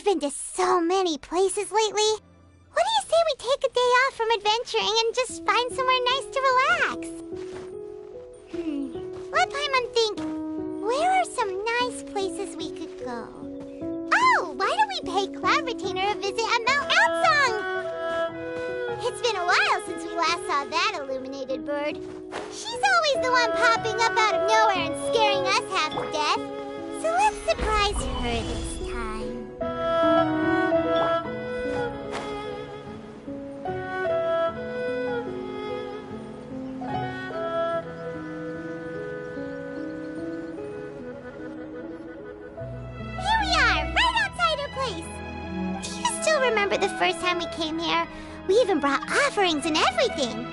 We've been to so many places lately. What do you say we take a day off from adventuring and just find somewhere nice to relax? Let Paimon think. Where are some nice places we could go? Oh, why don't we pay Cloud Retainer a visit at Mount Outsong? It's been a while since we last saw that illuminated bird. She's always the one popping up out of nowhere and scaring us half to death. So let's surprise her this time. Here we are, right outside her place. Do you still remember the first time we came here? We even brought offerings and everything.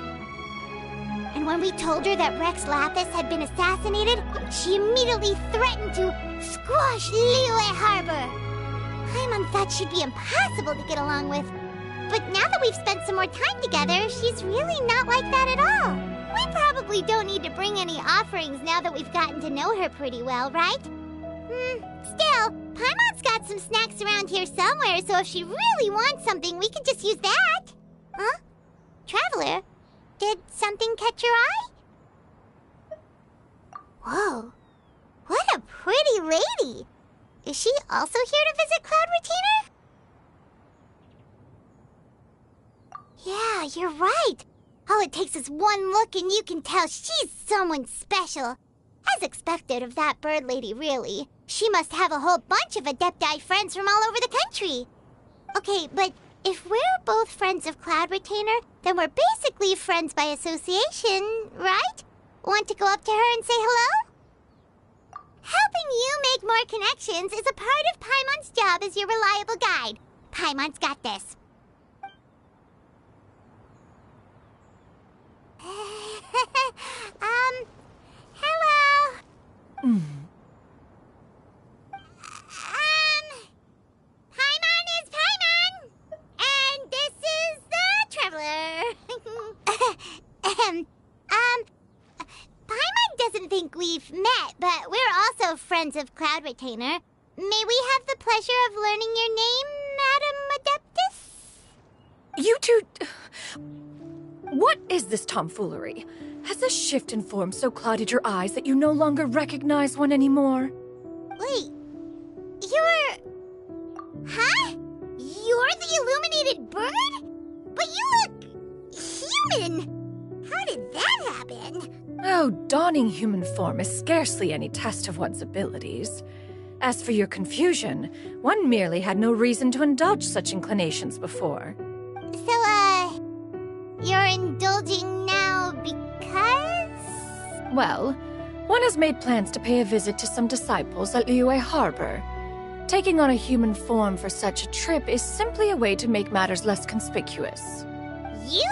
And when we told her that Rex Lapis had been assassinated, she immediately threatened to squash Liyue Harbor. Paimon thought she'd be impossible to get along with. But now that we've spent some more time together, she's really not like that at all. We probably don't need to bring any offerings now that we've gotten to know her pretty well, right? Still, Paimon's got some snacks around here somewhere, so if she really wants something, we can just use that. Huh? Traveler? Did something catch your eye? Whoa. What a pretty lady. Is she also here to visit Cloud Retainer? Yeah, you're right. All it takes is one look and you can tell she's someone special. As expected of that bird lady, really. She must have a whole bunch of Adepti friends from all over the country. Okay, but if we're both friends of Cloud Retainer, then we're basically friends by association, right? Want to go up to her and say hello? Helping you make more connections is a part of Paimon's job as your reliable guide. Paimon's got this. Hello? Paimon is Paimon! And this is the Traveler. Paimon doesn't think we've met, but we're also friends of Cloud Retainer. May we have the pleasure of learning your name, Madam Adeptus? You two... What is this tomfoolery? Has this shift in form so clouded your eyes that you no longer recognize one anymore? Wait, you're... Huh? You're the illuminated bird? But you look... human! How did that happen? Oh, donning human form is scarcely any test of one's abilities. As for your confusion, one merely had no reason to indulge such inclinations before. So, you're indulging now because? Well, one has made plans to pay a visit to some disciples at Liyue Harbor. Taking on a human form for such a trip is simply a way to make matters less conspicuous. You?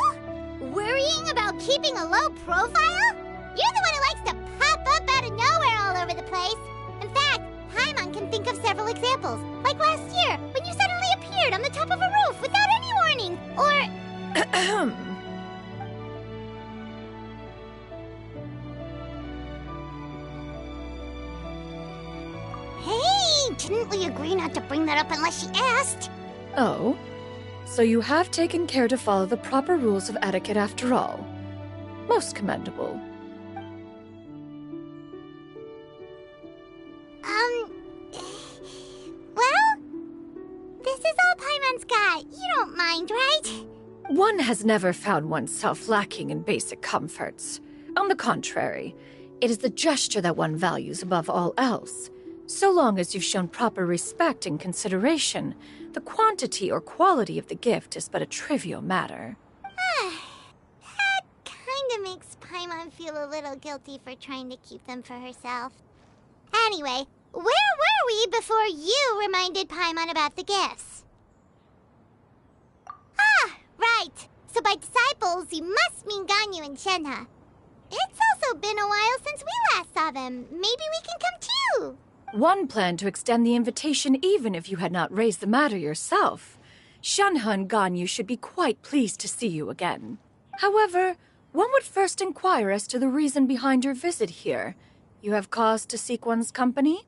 Worrying about keeping a low profile? You're the one who likes to pop up out of nowhere all over the place. In fact, Paimon can think of several examples. Like last year, when you suddenly appeared on the top of a roof without any warning. Or... Hey, didn't we agree not to bring that up unless she asked? Oh? So you have taken care to follow the proper rules of etiquette after all. Most commendable. Well, this is all Paimon's got. You don't mind, right? One has never found oneself lacking in basic comforts. On the contrary, it is the gesture that one values above all else. So long as you've shown proper respect and consideration, the quantity or quality of the gift is but a trivial matter. That kinda makes Paimon feel a little guilty for trying to keep them for herself. Anyway, where were we before you reminded Paimon about the gifts? Ah, right. So by disciples, you must mean Ganyu and Shenhe. It's also been a while since we last saw them. Maybe we can come too. One planned to extend the invitation even if you had not raised the matter yourself. Shenhe and Ganyu should be quite pleased to see you again. However, one would first inquire as to the reason behind your visit here. You have cause to seek one's company?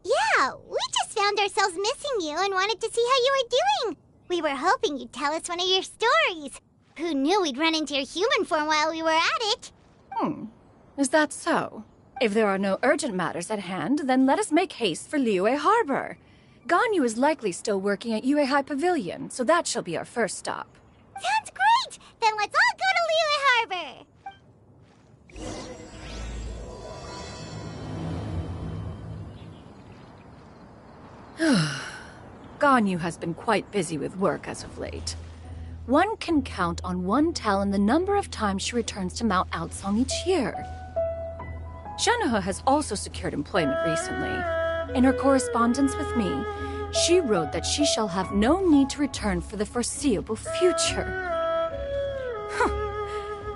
Yeah, we just found ourselves missing you and wanted to see how you were doing. We were hoping you'd tell us one of your stories. Who knew we'd run into your human form while we were at it? Is that so? If there are no urgent matters at hand, then let us make haste for Liyue Harbor. Ganyu is likely still working at Yue High Pavilion, so that shall be our first stop. Sounds great! Then let's all go to Liyue Harbor! Ganyu has been quite busy with work as of late. One can count on one talon the number of times she returns to Mount Outsong each year. Xianyun has also secured employment recently. In her correspondence with me, she wrote that she shall have no need to return for the foreseeable future.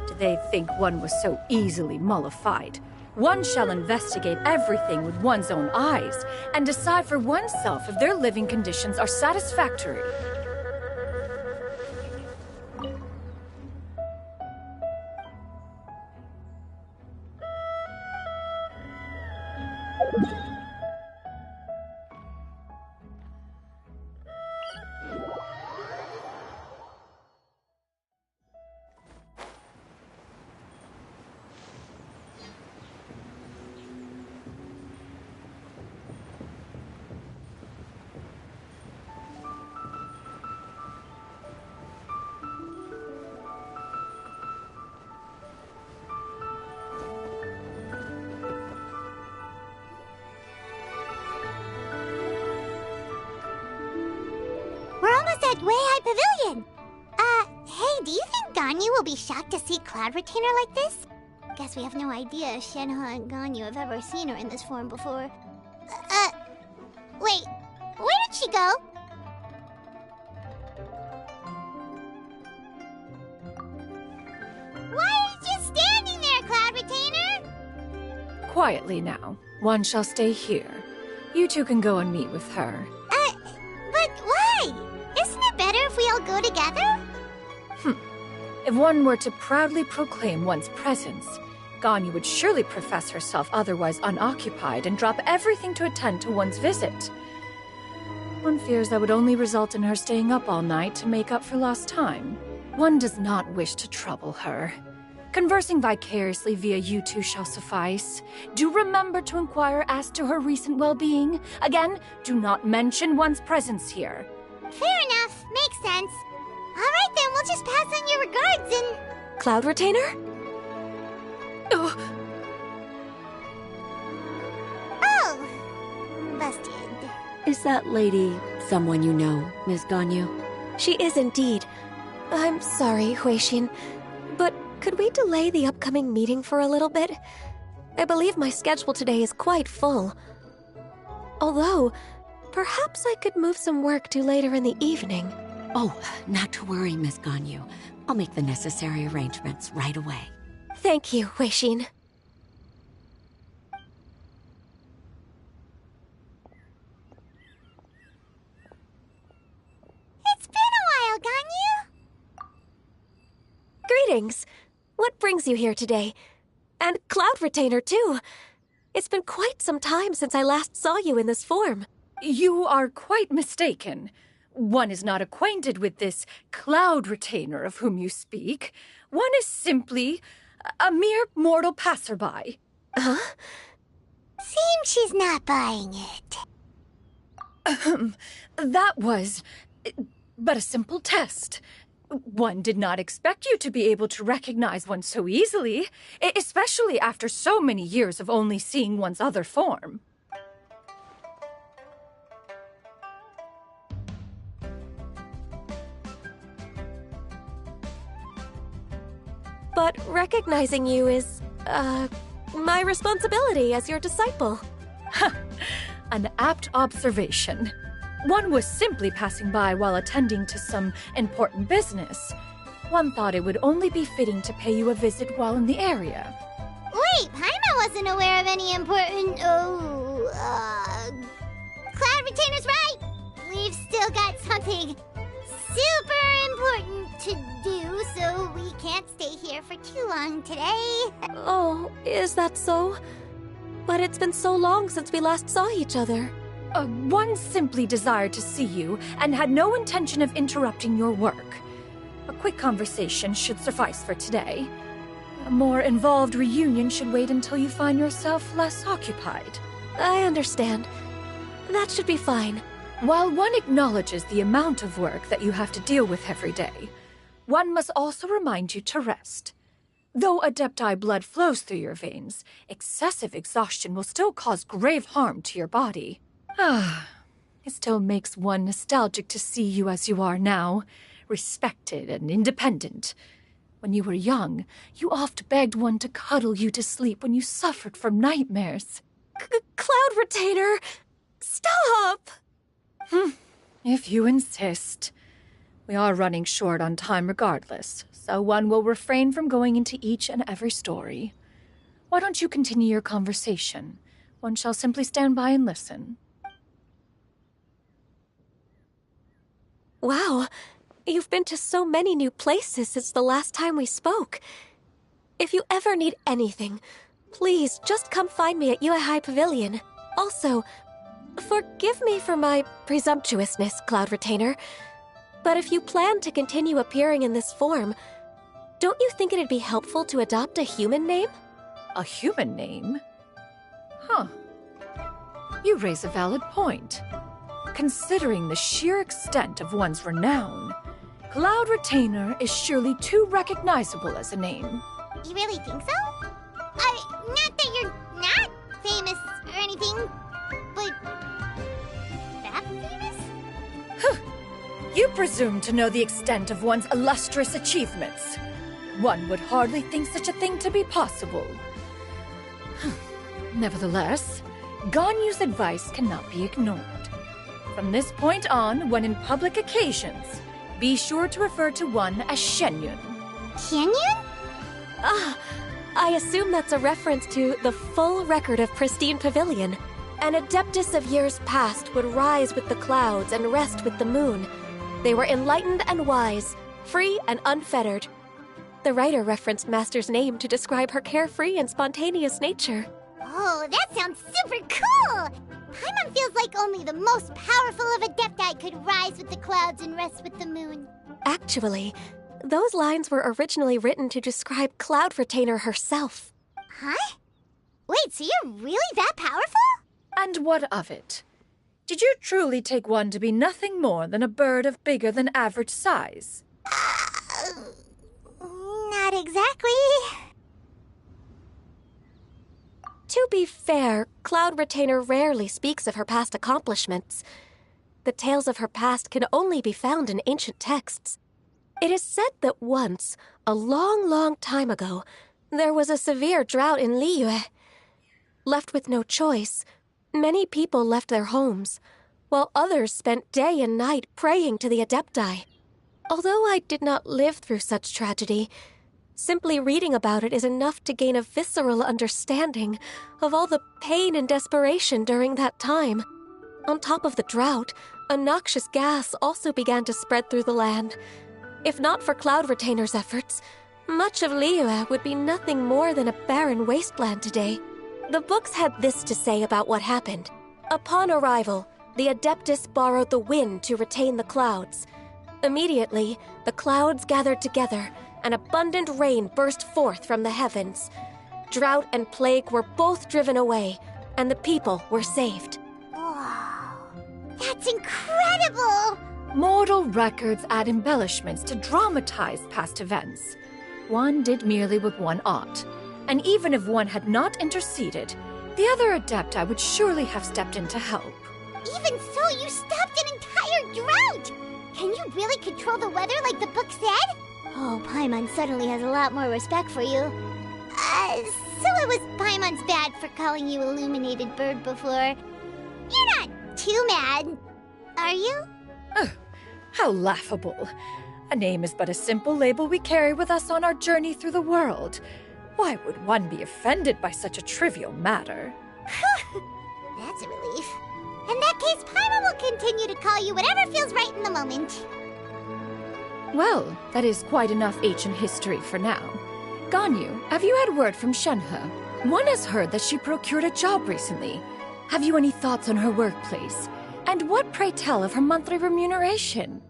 Do they think one was so easily mollified? One shall investigate everything with one's own eyes and decide for oneself if their living conditions are satisfactory. At Yue High Pavilion! Hey, do you think Ganyu will be shocked to see Cloud Retainer like this? Guess we have no idea if Shenhe and Ganyu have ever seen her in this form before. Wait, where did she go? Why are you just standing there, Cloud Retainer? Quietly now. One shall stay here. You two can go and meet with her. But why? Isn't it better if we all go together? If one were to proudly proclaim one's presence, Ganyu would surely profess herself otherwise unoccupied and drop everything to attend to one's visit. One fears that would only result in her staying up all night to make up for lost time. One does not wish to trouble her. Conversing vicariously via you two shall suffice. Do remember to inquire as to her recent well-being. Again, do not mention one's presence here. Fair enough. Makes sense. Alright then, we'll just pass on your regards and... Cloud Retainer? Oh! Busted. Is that lady someone you know, Ms. Ganyu? She is indeed. I'm sorry, Huixin, but could we delay the upcoming meeting for a little bit? I believe my schedule today is quite full. Although, perhaps I could move some work to later in the evening. Oh, not to worry, Miss Ganyu. I'll make the necessary arrangements right away. Thank you, Huixin. It's been a while, Ganyu. Greetings. What brings you here today? And Cloud Retainer, too. It's been quite some time since I last saw you in this form. You are quite mistaken. One is not acquainted with this Cloud Retainer of whom you speak. One is simply a mere mortal passerby. Huh? Seems she's not buying it. That was but a simple test. One did not expect you to be able to recognize one so easily, especially after so many years of only seeing one's other form. But recognizing you is, my responsibility as your disciple. An apt observation. One was simply passing by while attending to some important business. One thought it would only be fitting to pay you a visit while in the area. Wait, Paimon wasn't aware of any important... Cloud Retainer's right! We've still got something super important to do, so we can't stay here for too long today. Oh, is that so? But it's been so long since we last saw each other. One simply desired to see you and had no intention of interrupting your work. A quick conversation should suffice for today. A more involved reunion should wait until you find yourself less occupied. I understand. That should be fine. While one acknowledges the amount of work that you have to deal with every day, one must also remind you to rest. Though Adepti blood flows through your veins, excessive exhaustion will still cause grave harm to your body. It still makes one nostalgic to see you as you are now, respected and independent. When you were young, you oft begged one to cuddle you to sleep when you suffered from nightmares. Cloud Retainer! Stop! If you insist. We are running short on time regardless, so one will refrain from going into each and every story. Why don't you continue your conversation? One shall simply stand by and listen. Wow, you've been to so many new places since the last time we spoke. If you ever need anything, please just come find me at Yuehai Pavilion. Also, forgive me for my presumptuousness, Cloud Retainer, but if you plan to continue appearing in this form, don't you think it'd be helpful to adopt a human name? A human name? Huh. You raise a valid point. Considering the sheer extent of one's renown, Cloud Retainer is surely too recognizable as a name. You really think so? Not that you're not famous or anything, but that famous? You presume to know the extent of one's illustrious achievements. One would hardly think such a thing to be possible. Nevertheless, Ganyu's advice cannot be ignored. From this point on, when in public occasions, be sure to refer to one as Xianyun. Xianyun? I assume that's a reference to the full record of Pristine Pavilion. An adeptus of years past would rise with the clouds and rest with the moon. They were enlightened and wise, free and unfettered. The writer referenced Master's name to describe her carefree and spontaneous nature. Oh, that sounds super cool! Paimon feels like only the most powerful of Adepti could rise with the clouds and rest with the moon. Actually, those lines were originally written to describe Cloud Retainer herself. Huh? Wait, so you're really that powerful? And what of it? Did you truly take one to be nothing more than a bird of bigger than average size? Not exactly. To be fair, Cloud Retainer rarely speaks of her past accomplishments. The tales of her past can only be found in ancient texts. It is said that once, a long, long time ago, there was a severe drought in Liyue. Left with no choice, many people left their homes, while others spent day and night praying to the Adepti. Although I did not live through such tragedy, simply reading about it is enough to gain a visceral understanding of all the pain and desperation during that time. On top of the drought, a noxious gas also began to spread through the land. If not for Cloud Retainer's efforts, much of Liyue would be nothing more than a barren wasteland today. The books had this to say about what happened. Upon arrival, the Adeptus borrowed the wind to retain the clouds. Immediately, the clouds gathered together, and abundant rain burst forth from the heavens. Drought and plague were both driven away, and the people were saved. Wow, that's incredible! Mortal records add embellishments to dramatize past events. One did merely what one ought, and even if one had not interceded, the other Adepti would surely have stepped in to help. Even so, you stopped an entire drought! Can you really control the weather like the book said? Oh, Paimon suddenly has a lot more respect for you. So it was Paimon's bad for calling you Illuminated Bird before. You're not too mad, are you? Oh, how laughable. A name is but a simple label we carry with us on our journey through the world. Why would one be offended by such a trivial matter? That's a relief. In that case, Paimon will continue to call you whatever feels right in the moment. Well, that is quite enough ancient history for now. Ganyu, have you had word from Shenhe? One has heard that she procured a job recently. Have you any thoughts on her workplace? And what, pray tell, of her monthly remuneration?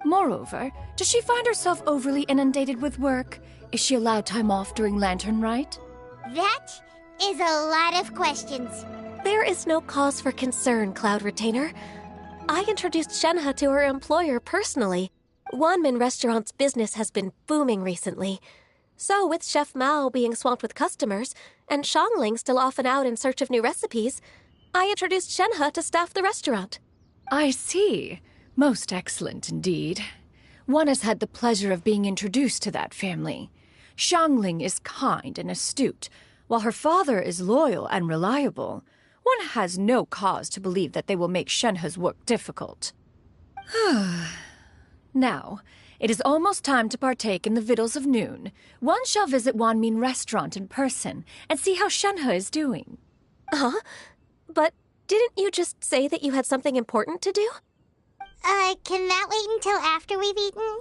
Moreover, does she find herself overly inundated with work? Is she allowed time off during Lantern Rite? That is a lot of questions. There is no cause for concern, Cloud Retainer. I introduced Shenhe to her employer personally. Wanmin Restaurant's business has been booming recently. So, with Chef Mao being swamped with customers, and Xiangling still off and out in search of new recipes, I introduced Shenhe to staff the restaurant. I see. Most excellent indeed. One has had the pleasure of being introduced to that family. Xiangling is kind and astute, while her father is loyal and reliable. One has no cause to believe that they will make Shenhe's work difficult. Now, it is almost time to partake in the victuals of noon. One shall visit Wanmin Restaurant in person and see how Shenhe is doing. Huh? But didn't you just say that you had something important to do? Can that wait until after we've eaten?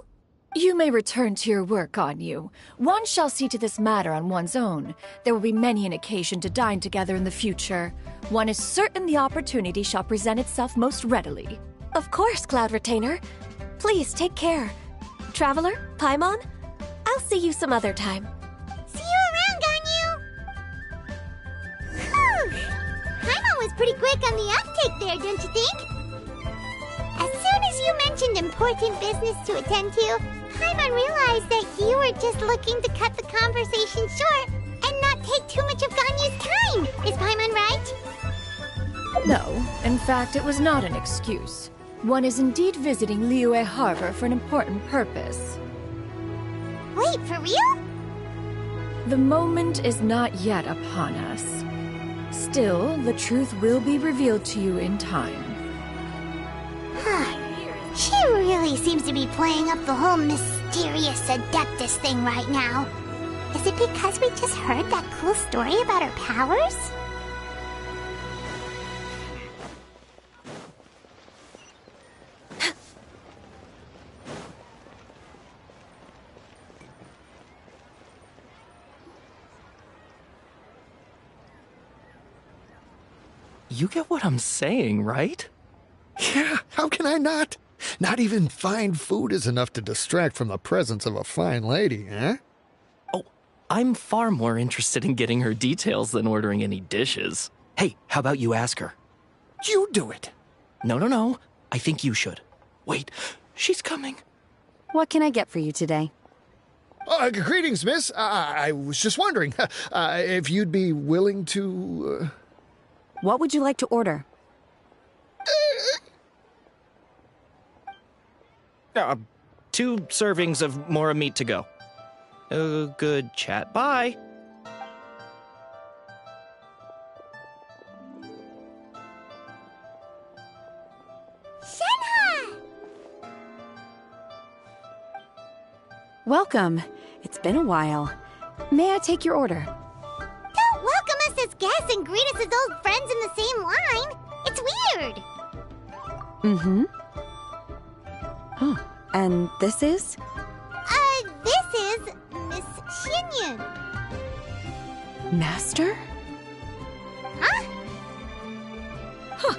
You may return to your work, Ganyu. One shall see to this matter on one's own. There will be many an occasion to dine together in the future. One is certain the opportunity shall present itself most readily. Of course, Cloud Retainer. Please take care. Traveler, Paimon, I'll see you some other time. See you around, Ganyu! Whew! Paimon was pretty quick on the uptake there, don't you think? As soon as you mentioned important business to attend to, Paimon realized that you were just looking to cut the conversation short and not take too much of Ganyu's time. Is Paimon right? No, in fact, it was not an excuse. One is indeed visiting Liyue Harbor for an important purpose. Wait, for real? The moment is not yet upon us. Still, the truth will be revealed to you in time. She really seems to be playing up the whole mysterious Adeptus thing right now. Is it because we just heard that cool story about her powers? You get what I'm saying, right? Yeah, how can I not? Not even fine food is enough to distract from the presence of a fine lady, eh? Oh, I'm far more interested in getting her details than ordering any dishes. Hey, how about you ask her? You do it. No. I think you should. Wait, she's coming. What can I get for you today? Greetings, miss. I was just wondering if you'd be willing to... What would you like to order? 2 servings of Mora meat to go. Good chat. Bye. Shenhe! Welcome. It's been a while. May I take your order? Don't welcome us as guests and greet us as old friends in the same line. It's weird. Mm-hmm. Oh, and this is? This is Miss Xianyun. Master? Huh?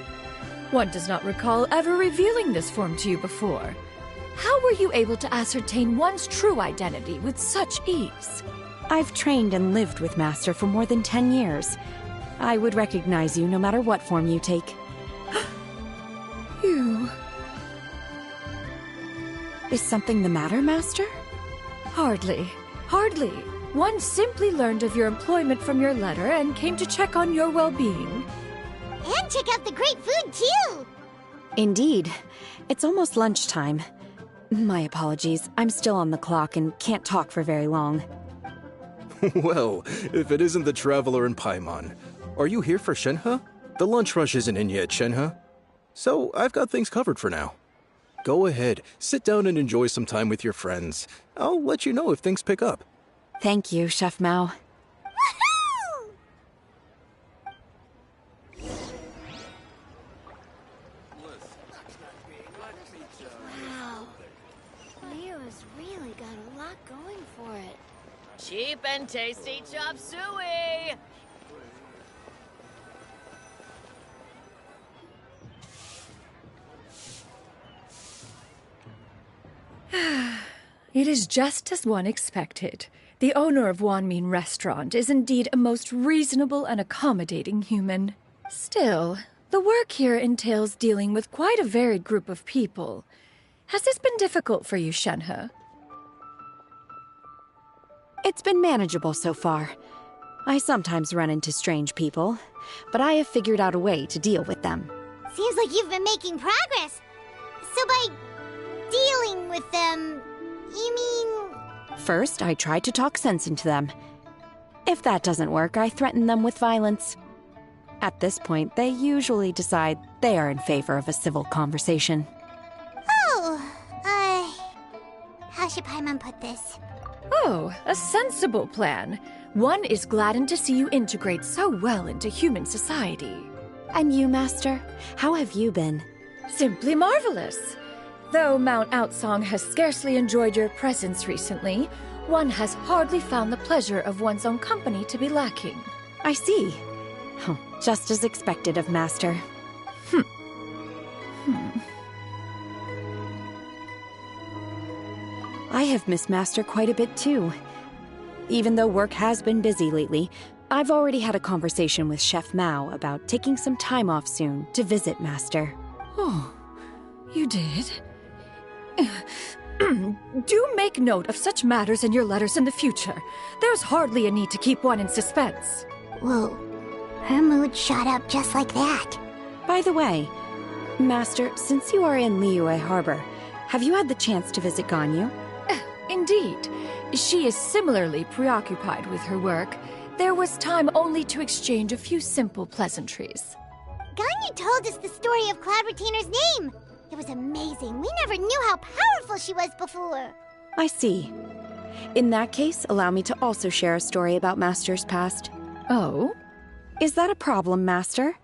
One does not recall ever revealing this form to you before. How were you able to ascertain one's true identity with such ease? I've trained and lived with Master for more than 10 years. I would recognize you no matter what form you take. You... Is something the matter, Master? Hardly. One simply learned of your employment from your letter and came to check on your well-being. And check out the great food, too. Indeed. It's almost lunchtime. My apologies. I'm still on the clock and can't talk for very long. Well, if it isn't the Traveler and Paimon. Are you here for Shenhe? The lunch rush isn't in yet, Shenhe. So, I've got things covered for now. Go ahead, sit down and enjoy some time with your friends. I'll let you know if things pick up. Thank you, Chef Mao. Woohoo! Wow. Leo's really got a lot going for it. Cheap and tasty chop suey! It is just as one expected. The owner of Wanmin Restaurant is indeed a most reasonable and accommodating human. Still, the work here entails dealing with quite a varied group of people. Has this been difficult for you, Shenhe? It's been manageable so far. I sometimes run into strange people, but I have figured out a way to deal with them. Seems like you've been making progress. So by dealing with them, you mean... First, I try to talk sense into them. If that doesn't work, I threaten them with violence. At this point, they usually decide they are in favor of a civil conversation. How should Paimon put this? Oh, a sensible plan. One is gladdened to see you integrate so well into human society. And you, Master? How have you been? Simply marvelous. Though Mount Outsong has scarcely enjoyed your presence recently, one has hardly found the pleasure of one's own company to be lacking. I see. Oh, just as expected of Master. I have missed Master quite a bit too. Even though work has been busy lately, I've already had a conversation with Chef Mao about taking some time off soon to visit Master. Oh, you did? Do make note of such matters in your letters in the future. There's hardly a need to keep one in suspense. Whoa, her mood shot up just like that. By the way, Master, since you are in Liyue Harbor, have you had the chance to visit Ganyu? Indeed. She is similarly preoccupied with her work. There was time only to exchange a few simple pleasantries. Ganyu told us the story of Cloud Retainer's name. It was amazing. We never knew how powerful she was before. I see. In that case, allow me to also share a story about Master's past. Oh? Is that a problem, Master?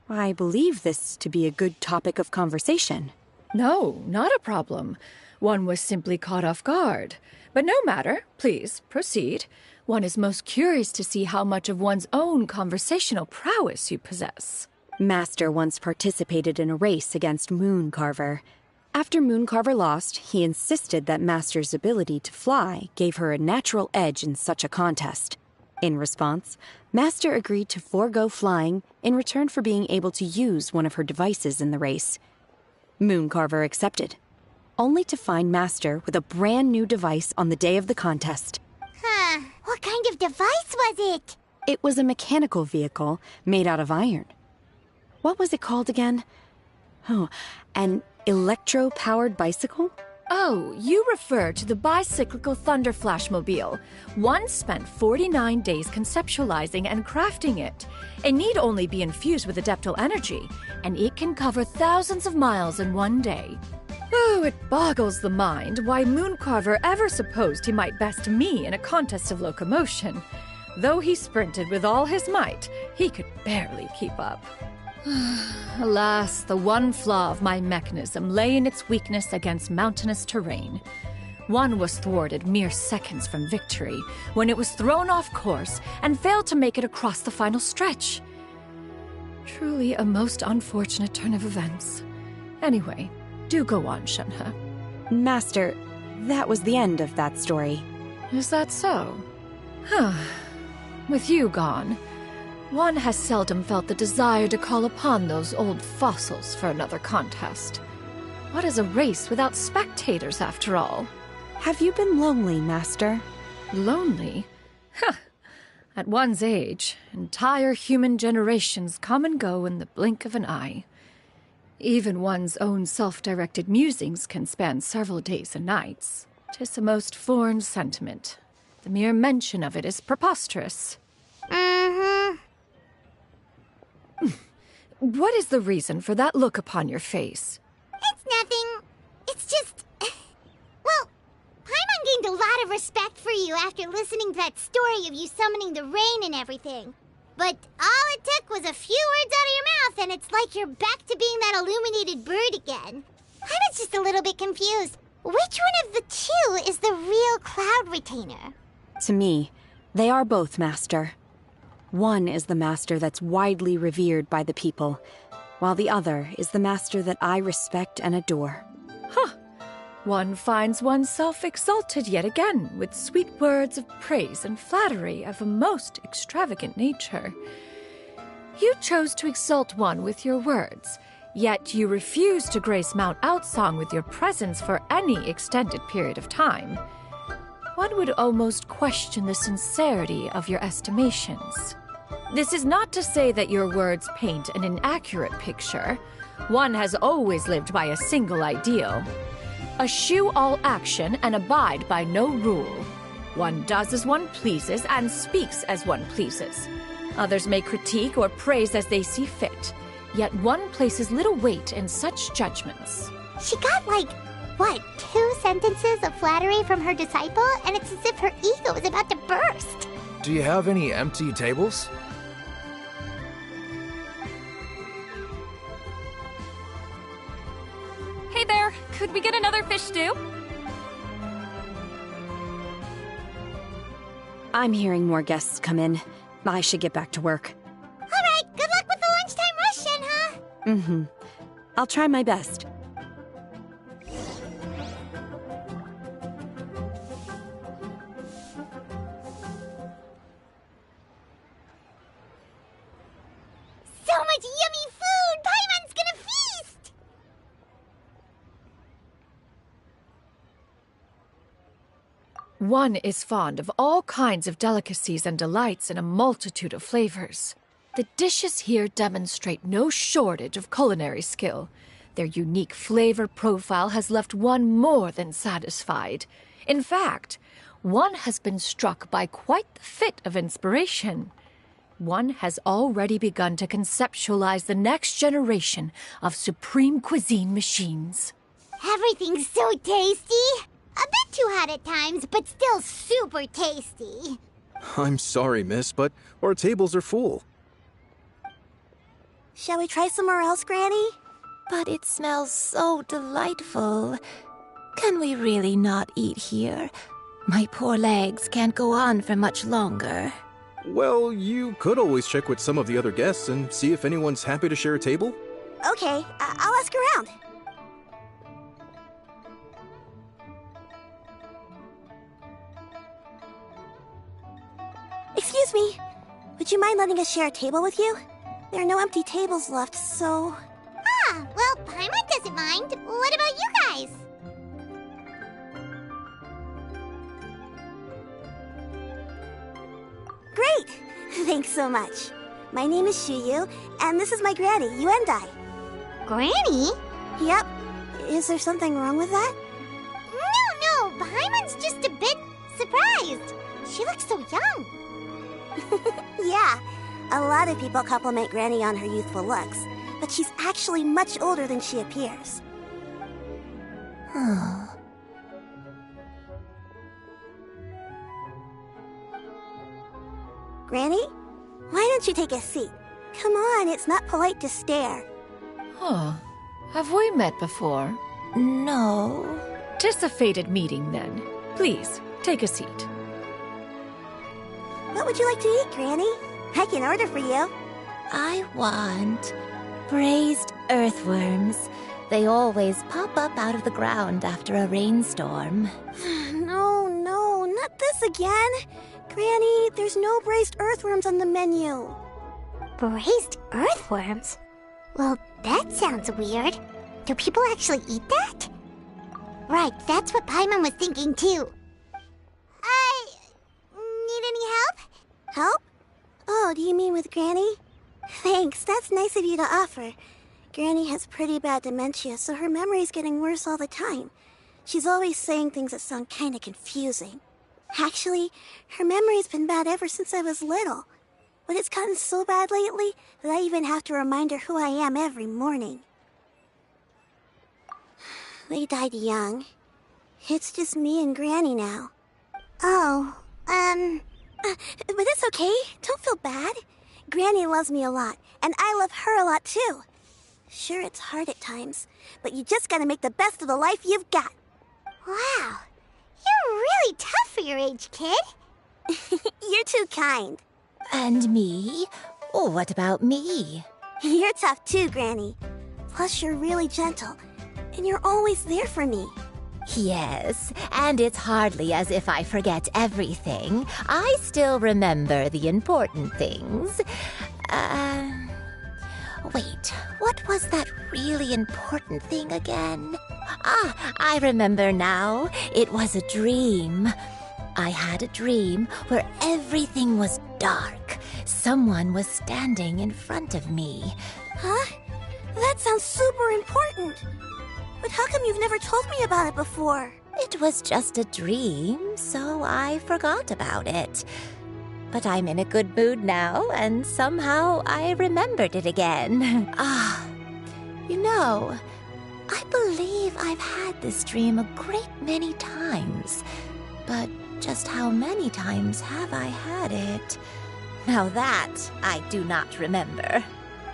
I believe this to be a good topic of conversation. No, not a problem. One was simply caught off guard. But no matter. Please, proceed. One is most curious to see how much of one's own conversational prowess you possess. Master once participated in a race against Mooncarver. After Mooncarver lost, he insisted that Master's ability to fly gave her a natural edge in such a contest. In response, Master agreed to forego flying in return for being able to use one of her devices in the race. Mooncarver accepted, only to find Master with a brand new device on the day of the contest. Huh. What kind of device was it? It was a mechanical vehicle made out of iron. What was it called again? Oh, an electro-powered bicycle? Oh, you refer to the bicyclical Thunder Flashmobile. One spent 49 days conceptualizing and crafting it. It need only be infused with adeptal energy, and it can cover thousands of miles in one day. Oh, it boggles the mind why Mooncarver ever supposed he might best me in a contest of locomotion. Though he sprinted with all his might, he could barely keep up. Alas, the one flaw of my mechanism lay in its weakness against mountainous terrain. One was thwarted mere seconds from victory when it was thrown off course and failed to make it across the final stretch. Truly a most unfortunate turn of events. Anyway, do go on, Shenhe. Master, that was the end of that story. Is that so? Huh. With you gone, one has seldom felt the desire to call upon those old fossils for another contest. What is a race without spectators, after all? Have you been lonely, Master? Lonely? Huh. At one's age, entire human generations come and go in the blink of an eye. Even one's own self-directed musings can span several days and nights. 'Tis a most foreign sentiment. The mere mention of it is preposterous. What is the reason for that look upon your face? It's nothing. It's just... Well, Paimon gained a lot of respect for you after listening to that story of you summoning the rain and everything. But all it took was a few words out of your mouth, and it's like you're back to being that illuminated bird again. I was just a little bit confused. Which one of the two is the real Cloud Retainer? To me, they are both, Master. One is the master that's widely revered by the people, while the other is the master that I respect and adore. Huh. one finds oneself exalted yet again with sweet words of praise and flattery of a most extravagant nature. You chose to exalt one with your words, yet you refuse to grace Mount Outsong with your presence for any extended period of time. One would almost question the sincerity of your estimations. This is not to say that your words paint an inaccurate picture. One has always lived by a single ideal. Eschew all action and abide by no rule. One does as one pleases and speaks as one pleases. Others may critique or praise as they see fit, yet one places little weight in such judgments. She got like, what, 2 sentences of flattery from her disciple, and it's as if her ego is about to burst. Do you have any empty tables? Hey there, could we get another fish stew? I'm hearing more guests come in. I should get back to work. All right, good luck with the lunchtime rush, Shenhe. Mm-hmm. I'll try my best. So much yummy food! Paimon's gonna feast! One is fond of all kinds of delicacies and delights in a multitude of flavors. The dishes here demonstrate no shortage of culinary skill. Their unique flavor profile has left one more than satisfied. In fact, one has been struck by quite the fit of inspiration. One has already begun to conceptualize the next generation of supreme cuisine machines. Everything's so tasty! A bit too hot at times, but still super tasty. I'm sorry, miss, but our tables are full. Shall we try somewhere else, Granny? But it smells so delightful. Can we really not eat here? My poor legs can't go on for much longer. Well, you could always check with some of the other guests and see if anyone's happy to share a table. Okay, I'll ask around. Excuse me, would you mind letting us share a table with you? There are no empty tables left, so... Ah, well, Paimon doesn't mind. What about you guys? Great! Thanks so much. My name is Xianyun, and this is my granny, Yuendai. Granny? Yep. Is there something wrong with that? No, Paimon's just a bit surprised. She looks so young. Yeah, a lot of people compliment Granny on her youthful looks, but she's actually much older than she appears. Granny? Why don't you take a seat? Come on, it's not polite to stare. Huh. Have we met before? No. 'Tis a fated meeting, then. Please, take a seat. What would you like to eat, Granny? I can order for you. I want braised earthworms. They always pop up out of the ground after a rainstorm. No, not this again. Granny, there's no braised earthworms on the menu. Braised earthworms? Well, that sounds weird. Do people actually eat that? Right, that's what Paimon was thinking too. Need any help? Help? Oh, do you mean with Granny? Thanks, that's nice of you to offer. Granny has pretty bad dementia, so her memory's getting worse all the time. She's always saying things that sound kinda confusing. Actually, her memory's been bad ever since I was little. But it's gotten so bad lately that I even have to remind her who I am every morning. They died young. It's just me and Granny now. But it's okay. Don't feel bad. Granny loves me a lot, and I love her a lot too. Sure, it's hard at times, but you just gotta make the best of the life you've got. Wow, you're really tough for your age, kid. You're too kind. And me? Oh, what about me? You're tough too, Granny. Plus, you're really gentle, and you're always there for me. Yes, and it's hardly as if I forget everything. I still remember the important things. Wait, what was that really important thing again? Ah, I remember now. It was a dream. I had a dream where everything was dark. Someone was standing in front of me. Huh? That sounds super important. But how come you've never told me about it before? It was just a dream, so I forgot about it. But I'm in a good mood now, and somehow I remembered it again. I believe I've had this dream a great many times. But just how many times have I had it? Now that I do not remember.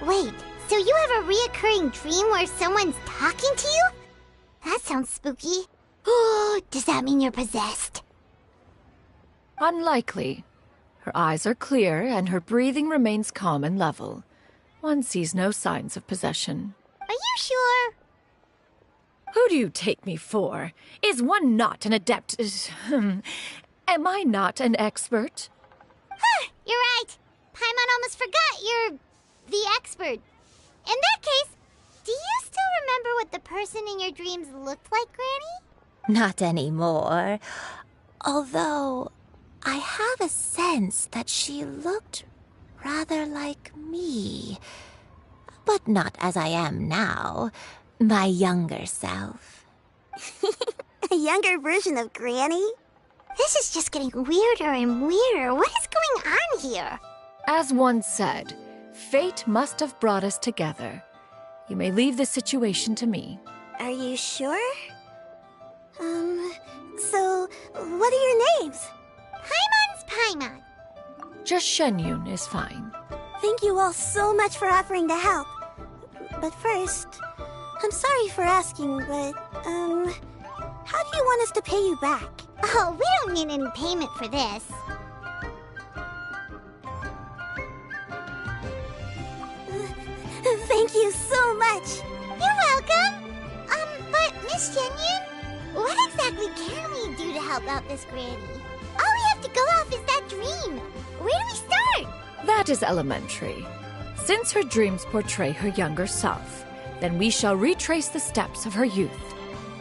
Wait, so you have a reoccurring dream where someone's talking to you? That sounds spooky. Oh, does that mean you're possessed? Unlikely. Her eyes are clear and her breathing remains calm and level. One sees no signs of possession. Are you sure? Who do you take me for? Is one not an adept? Am I not an expert? Huh, you're right. Paimon almost forgot you're the expert. In that case, do you still remember what the person in your dreams looked like, Granny? Not anymore. Although, I have a sense that she looked rather like me. But not as I am now. My younger self. A younger version of Granny? This is just getting weirder and weirder. What is going on here? As one said, fate must have brought us together. You may leave the situation to me. Are you sure? So, what are your names? Paimon's Paimon. Just Xianyun is fine. Thank you all so much for offering to help. But first, I'm sorry for asking, but, how do you want us to pay you back? Oh, we don't need any payment for this. Thank you so much. You're welcome. But Miss Xianyun, what exactly can we do to help out this Granny? All we have to go off is that dream. Where do we start? That is elementary. Since her dreams portray her younger self, then we shall retrace the steps of her youth.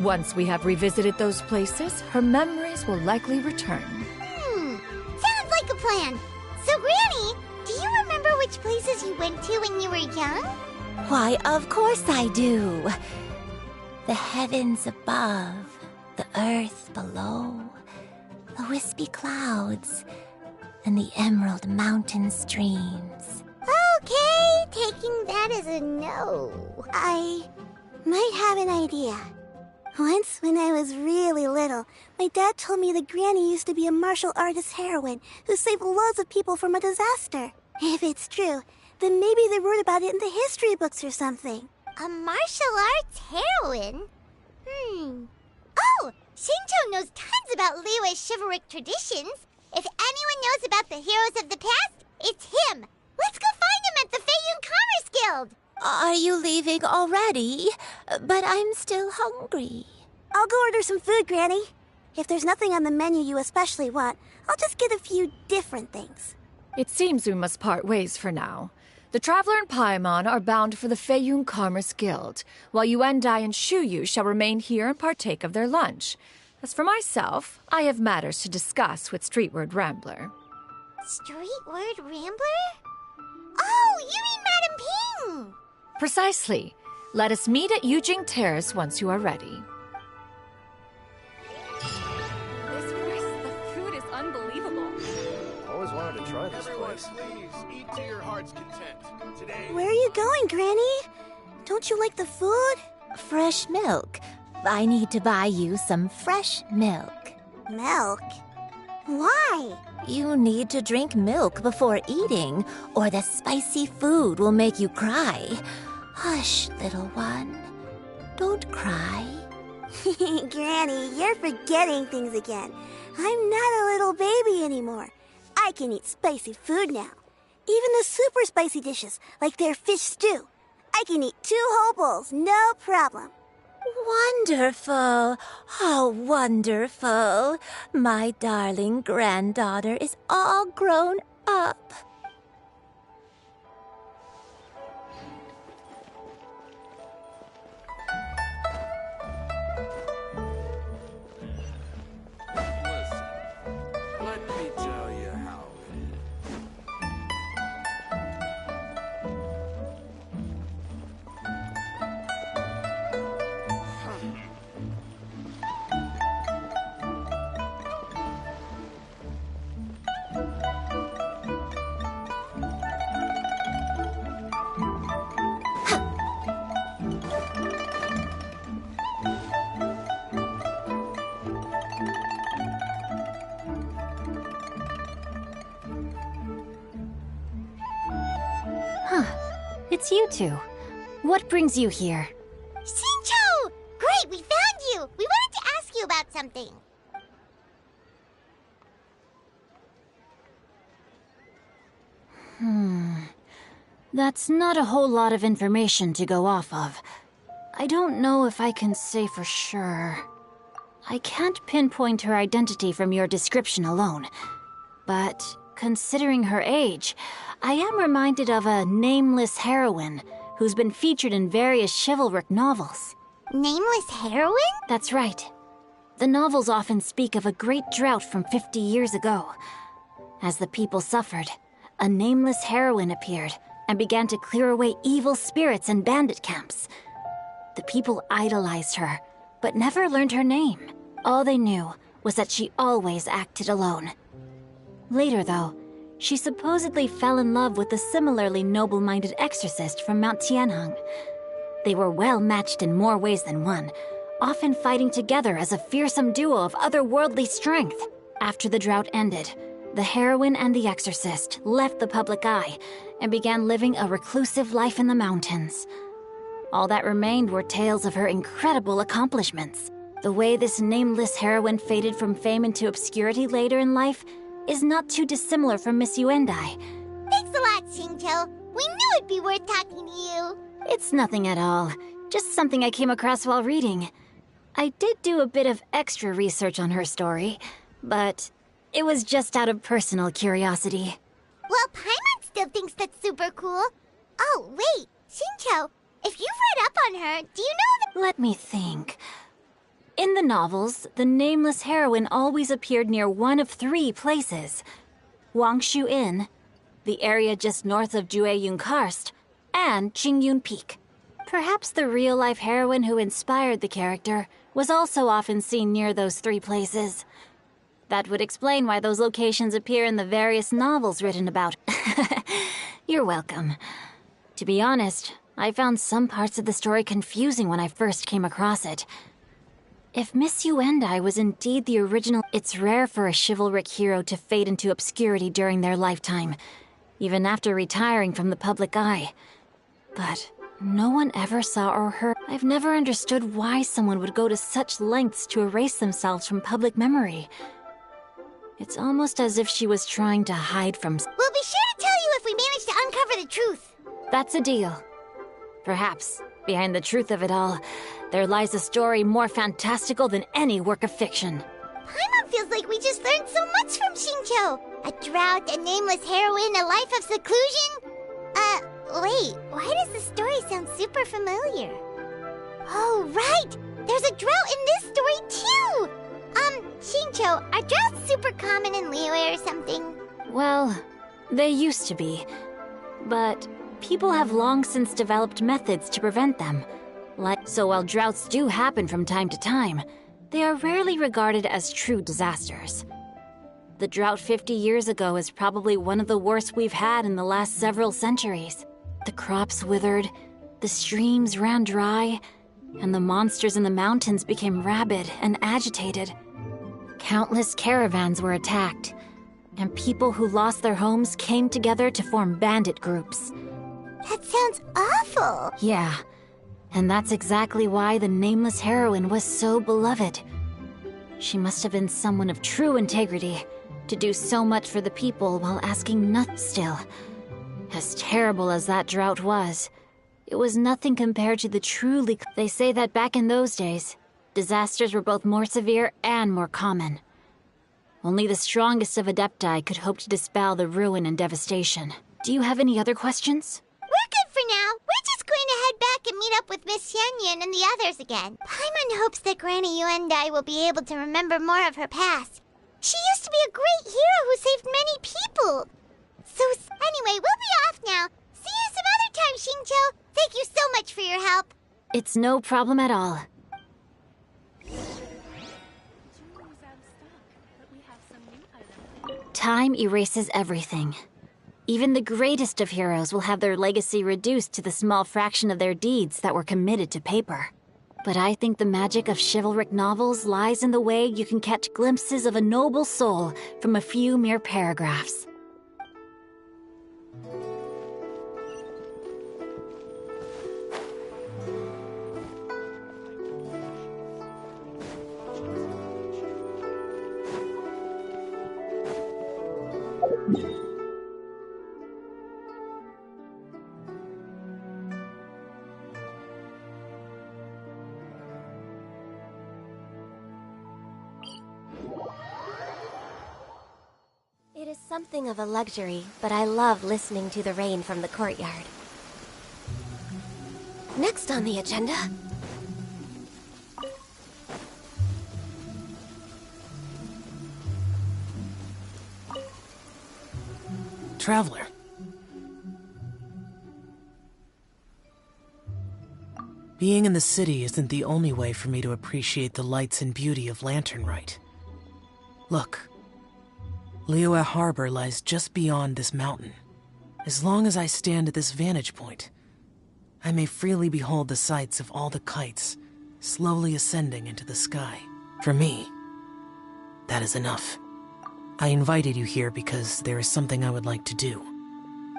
Once we have revisited those places, her memories will likely return. Sounds like a plan. So, Granny, do you remember which places you went to when you were young? Why, of course I do. The heavens above, the earth below, the wispy clouds, and the emerald mountain streams. Okay, taking that as a no. I might have an idea. Once, when I was really little, my dad told me that Granny used to be a martial artist heroine who saved loads of people from a disaster. If it's true, then maybe they wrote about it in the history books or something. A martial arts heroine? Oh, Shinto knows tons about Liyue's chivalric traditions. If anyone knows about the heroes of the past, it's him. Let's go find him at the Xianyun Commerce Guild. Are you leaving already? But I'm still hungry. I'll go order some food, Granny. If there's nothing on the menu you especially want, I'll just get a few different things. It seems we must part ways for now. The Traveler and Paimon are bound for the Xianyun Commerce Guild, while Yuendai and Shuyu shall remain here and partake of their lunch. As for myself, I have matters to discuss with Streetward Rambler. Streetward Rambler? Oh, you mean Madame Ping! Precisely. Let us meet at Yujing Terrace once you are ready. The food is unbelievable. Always wanted to try this place. Please eat to your heart's content. Today. Where are you going, Granny? Don't you like the food? Fresh milk. I need to buy you some fresh milk. Milk? Why? You need to drink milk before eating, or the spicy food will make you cry. Hush, little one. Don't cry. Granny, you're forgetting things again. I'm not a little baby anymore. I can eat spicy food now. Even the super spicy dishes, like their fish stew. I can eat 2 whole bowls, no problem. Wonderful! Oh, wonderful! My darling granddaughter is all grown up. Listen, let me tell you how it is. Huh. It's you two. What brings you here? Shincho! Great, we found you! We wanted to ask you about something. That's not a whole lot of information to go off of. I don't know if I can say for sure. I can't pinpoint her identity from your description alone. But considering her age, I am reminded of a nameless heroine who's been featured in various chivalric novels. Nameless heroine? That's right. The novels often speak of a great drought from 50 years ago. As the people suffered, a nameless heroine appeared and began to clear away evil spirits and bandit camps. The people idolized her, but never learned her name. All they knew was that she always acted alone. Later, though, she supposedly fell in love with a similarly noble-minded exorcist from Mount Tianheng. They were well matched in more ways than one, often fighting together as a fearsome duo of otherworldly strength. After the drought ended, the heroine and the exorcist left the public eye and began living a reclusive life in the mountains. All that remained were tales of her incredible accomplishments. The way this nameless heroine faded from fame into obscurity later in life is not too dissimilar from Miss Yuendai. Thanks a lot, Shincho. We knew it'd be worth talking to you. It's nothing at all. Just something I came across while reading. I did do a bit of extra research on her story, but it was just out of personal curiosity. Well, Paimon still thinks that's super cool. Oh, wait, Shincho, if you've read up on her, do you know that— Let me think. In the novels, the nameless heroine always appeared near one of three places. Wangshu Inn, the area just north of Jueyun Karst, and Qingyun Peak. Perhaps the real-life heroine who inspired the character was also often seen near those three places. That would explain why those locations appear in the various novels written about. You're welcome. To be honest, I found some parts of the story confusing when I first came across it. If Miss Yuendai was indeed the original, it's rare for a chivalric hero to fade into obscurity during their lifetime, even after retiring from the public eye. But no one ever saw or heard. I've never understood why someone would go to such lengths to erase themselves from public memory. It's almost as if she was trying to hide from— We'll be sure to tell you if we manage to uncover the truth. That's a deal. Perhaps, behind the truth of it all, there lies a story more fantastical than any work of fiction. Paimon feels like we just learned so much from Shincho. A drought, a nameless heroine, a life of seclusion. Wait, why does the story sound super familiar? Oh, right! There's a drought in this story, too! Shincho, are droughts super common in Liyue or something? Well, they used to be. But people have long since developed methods to prevent them. So while droughts do happen from time to time, they are rarely regarded as true disasters. The drought 50 years ago is probably one of the worst we've had in the last several centuries. The crops withered, the streams ran dry, and the monsters in the mountains became rabid and agitated. Countless caravans were attacked, and people who lost their homes came together to form bandit groups. That sounds awful! Yeah, and that's exactly why the nameless heroine was so beloved. She must have been someone of true integrity, to do so much for the people while asking nothing. Still, as terrible as that drought was, it was nothing compared to the truly... They say that back in those days, disasters were both more severe and more common. Only the strongest of Adepti could hope to dispel the ruin and devastation. Do you have any other questions? We're good for now. We're just going to head back and meet up with Miss Xianyun and the others again. Paimon hopes that Granny Yuendai will be able to remember more of her past. She used to be a great hero who saved many people. So anyway, we'll be off now. See you some other time, Xingqiu. Thank you so much for your help. It's no problem at all. Time erases everything. Even the greatest of heroes will have their legacy reduced to the small fraction of their deeds that were committed to paper. But I think the magic of chivalric novels lies in the way you can catch glimpses of a noble soul from a few mere paragraphs. It is something of a luxury, but I love listening to the rain from the courtyard. Next on the agenda... Traveler. Being in the city isn't the only way for me to appreciate the lights and beauty of Lanternrite. Look. Liyue Harbor lies just beyond this mountain. As long as I stand at this vantage point, I may freely behold the sights of all the kites slowly ascending into the sky. For me, that is enough. I invited you here because there is something I would like to do.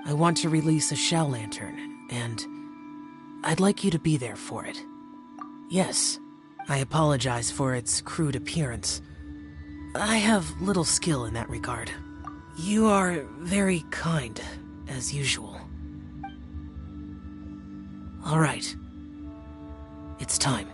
I want to release a shell lantern, and I'd like you to be there for it. Yes, I apologize for its crude appearance. I have little skill in that regard. You are very kind, as usual. All right. It's time.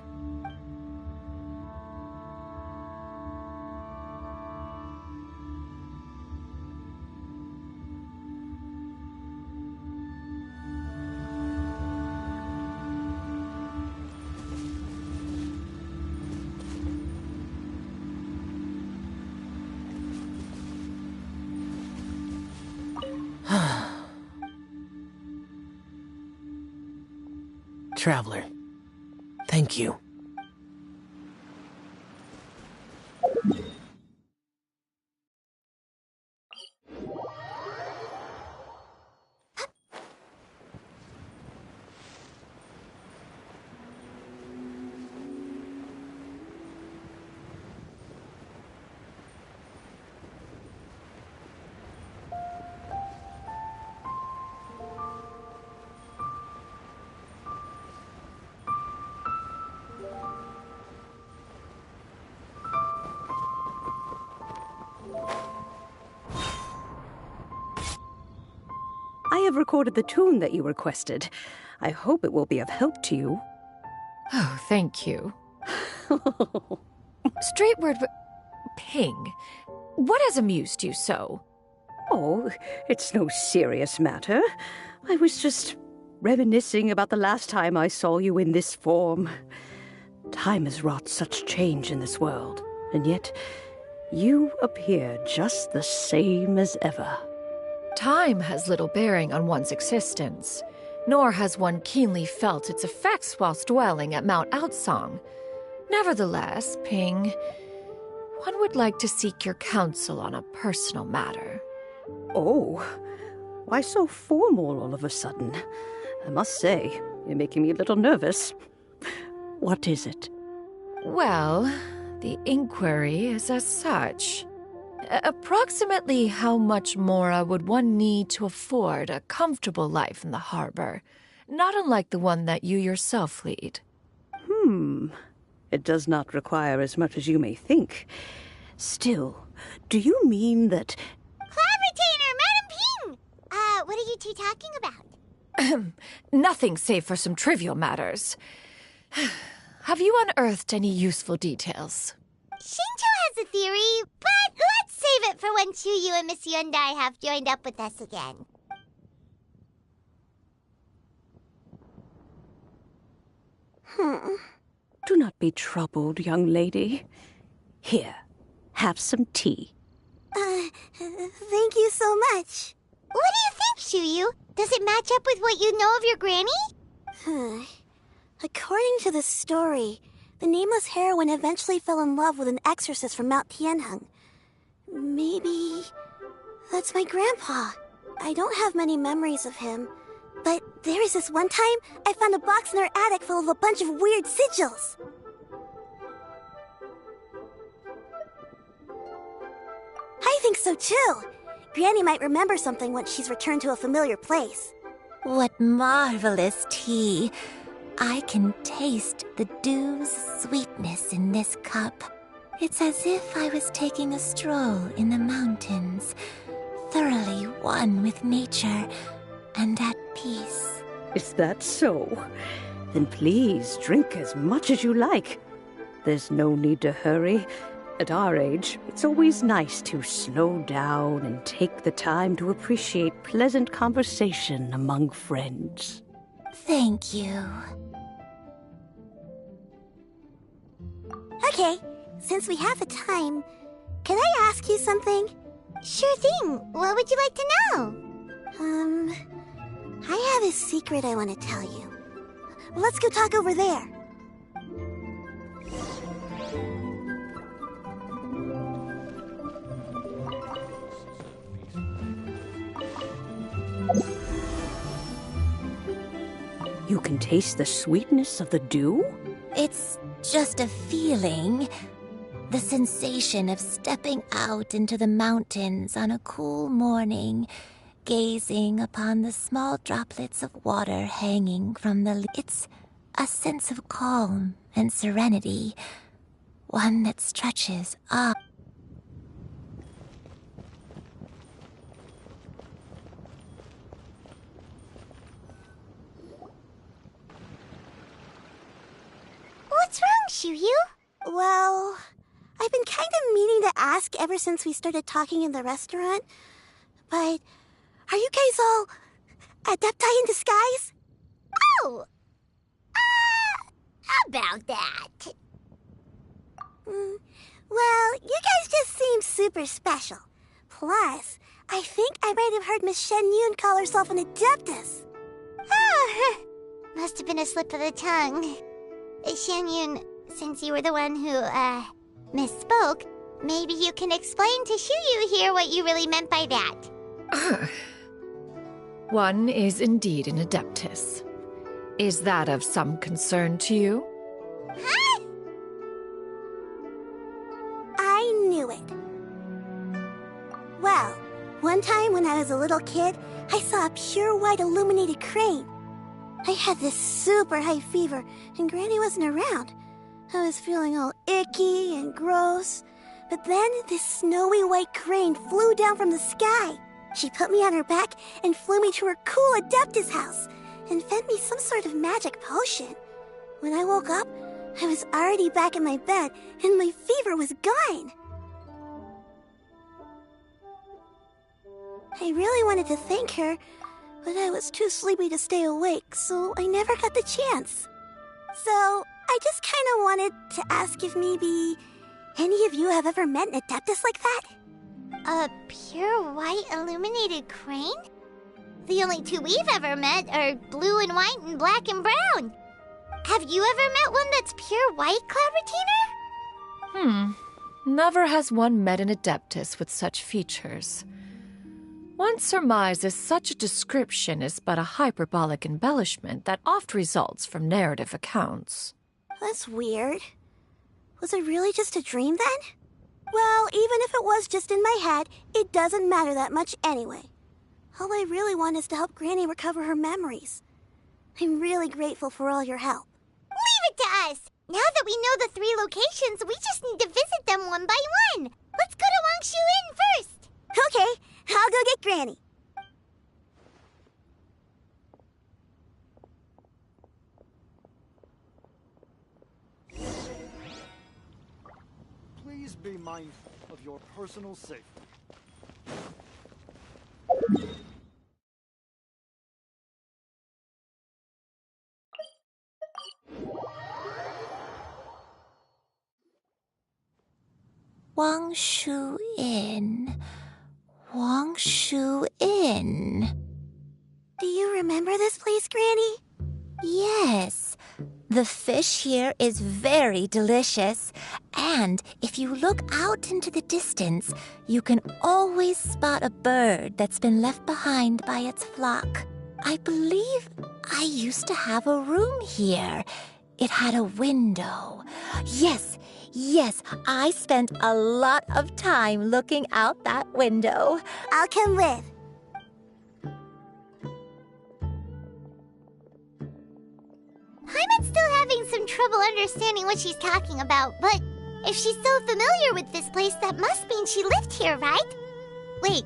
Traveler, thank you. I have recorded the tune that you requested. I hope it will be of help to you. Oh, thank you. Straightward, Ping, what has amused you so? Oh, it's no serious matter. I was just reminiscing about the last time I saw you in this form. Time has wrought such change in this world, and yet you appear just the same as ever. Time has little bearing on one's existence, nor has one keenly felt its effects whilst dwelling at Mount Outsong. Nevertheless, Ping, one would like to seek your counsel on a personal matter. Oh, why so formal all of a sudden? I must say, you're making me a little nervous. What is it? Well, the inquiry is as such. Approximately how much more would one need to afford a comfortable life in the harbor, not unlike the one that you yourself lead? It does not require as much as you may think. Still, do you mean that... Cloud Retainer, Madam Ping! What are you two talking about? Nothing save for some trivial matters. Have you unearthed any useful details? Shinto has a theory, but let's save it for when Chuyu and Miss Yundai have joined up with us again. Do not be troubled, young lady. Here, have some tea. Thank you so much. What do you think, Chuyu? Does it match up with what you know of your granny? According to the story, the nameless heroine eventually fell in love with an exorcist from Mount Tianheng. Maybe that's my grandpa. I don't have many memories of him, but there was this one time I found a box in her attic full of a bunch of weird sigils. I think so too. Granny might remember something once she's returned to a familiar place. What marvelous tea. I can taste the dew's sweetness in this cup. It's as if I was taking a stroll in the mountains, thoroughly one with nature and at peace. Is that so? Then please drink as much as you like. There's no need to hurry. At our age, it's always nice to slow down and take the time to appreciate pleasant conversation among friends. Thank you. Okay, since we have the time, can I ask you something? Sure thing. What would you like to know? I have a secret I want to tell you. Let's go talk over there. You can taste the sweetness of the dew? It's just a feeling. The sensation of stepping out into the mountains on a cool morning, gazing upon the small droplets of water hanging from the... It's a sense of calm and serenity, one that stretches up. What's wrong, Chuyu? Well, I've been kind of meaning to ask ever since we started talking in the restaurant, but are you guys all adepti in disguise? Oh! About that. Well, you guys just seem super special. Plus, I think I might have heard Miss Xianyun call herself an adeptus. Oh, must have been a slip of the tongue. Xianyun, since you were the one who, misspoke, maybe you can explain to Chuyu here what you really meant by that. One is indeed an adeptus. Is that of some concern to you? Huh? I knew it. Well, one time when I was a little kid, I saw a pure white illuminated crane. I had this super high fever, and Granny wasn't around. I was feeling all icky and gross. But then this snowy white crane flew down from the sky. She put me on her back and flew me to her cool Adeptus house and fed me some sort of magic potion. When I woke up, I was already back in my bed and my fever was gone. I really wanted to thank her, but I was too sleepy to stay awake, so I never got the chance. So, I just kind of wanted to ask if maybe any of you have ever met an Adeptus like that? A pure white illuminated crane? The only two we've ever met are blue and white and black and brown. Have you ever met one that's pure white, Clavertina? Never has one met an adeptus with such features. One surmises such a description is but a hyperbolic embellishment that oft results from narrative accounts. That's weird. Was it really just a dream then? Well, even if it was just in my head, it doesn't matter that much anyway. All I really want is to help Granny recover her memories. I'm really grateful for all your help. Leave it to us! Now that we know the 3 locations, we just need to visit them one by one. Let's go to Wangshu Inn first. Okay, I'll go get Granny. mind of your personal safety. Wangshu Inn. Wangshu Inn. Do you remember this place, Granny? Yes. The fish here is very delicious. And if you look out into the distance, you can always spot a bird that's been left behind by its flock. I believe I used to have a room here. It had a window. Yes, I spent a lot of time looking out that window. I'll come with. Paimon's still having some trouble understanding what she's talking about, but if she's so familiar with this place, that must mean she lived here, right? Wait,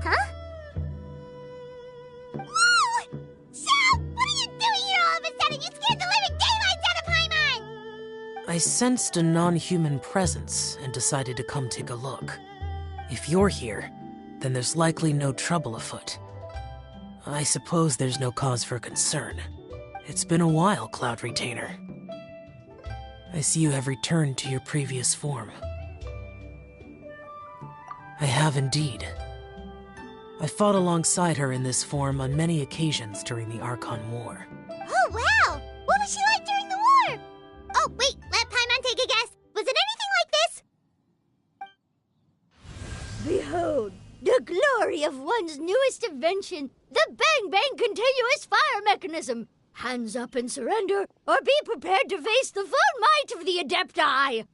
huh? Whoa! Shao! What are you doing here all of a sudden? You scared the living daylights out of Paimon! I sensed a non-human presence and decided to come take a look. If you're here, then there's likely no trouble afoot. I suppose there's no cause for concern. It's been a while, Cloud Retainer. I see you have returned to your previous form. I have indeed. I fought alongside her in this form on many occasions during the Archon War. Oh, wow! What was she like during the war? Oh, wait, let Paimon take a guess. Was it anything like this? Behold, the glory of one's newest invention, the Bang Bang Continuous Fire Mechanism. Hands up and surrender, or be prepared to face the full might of the Adepti!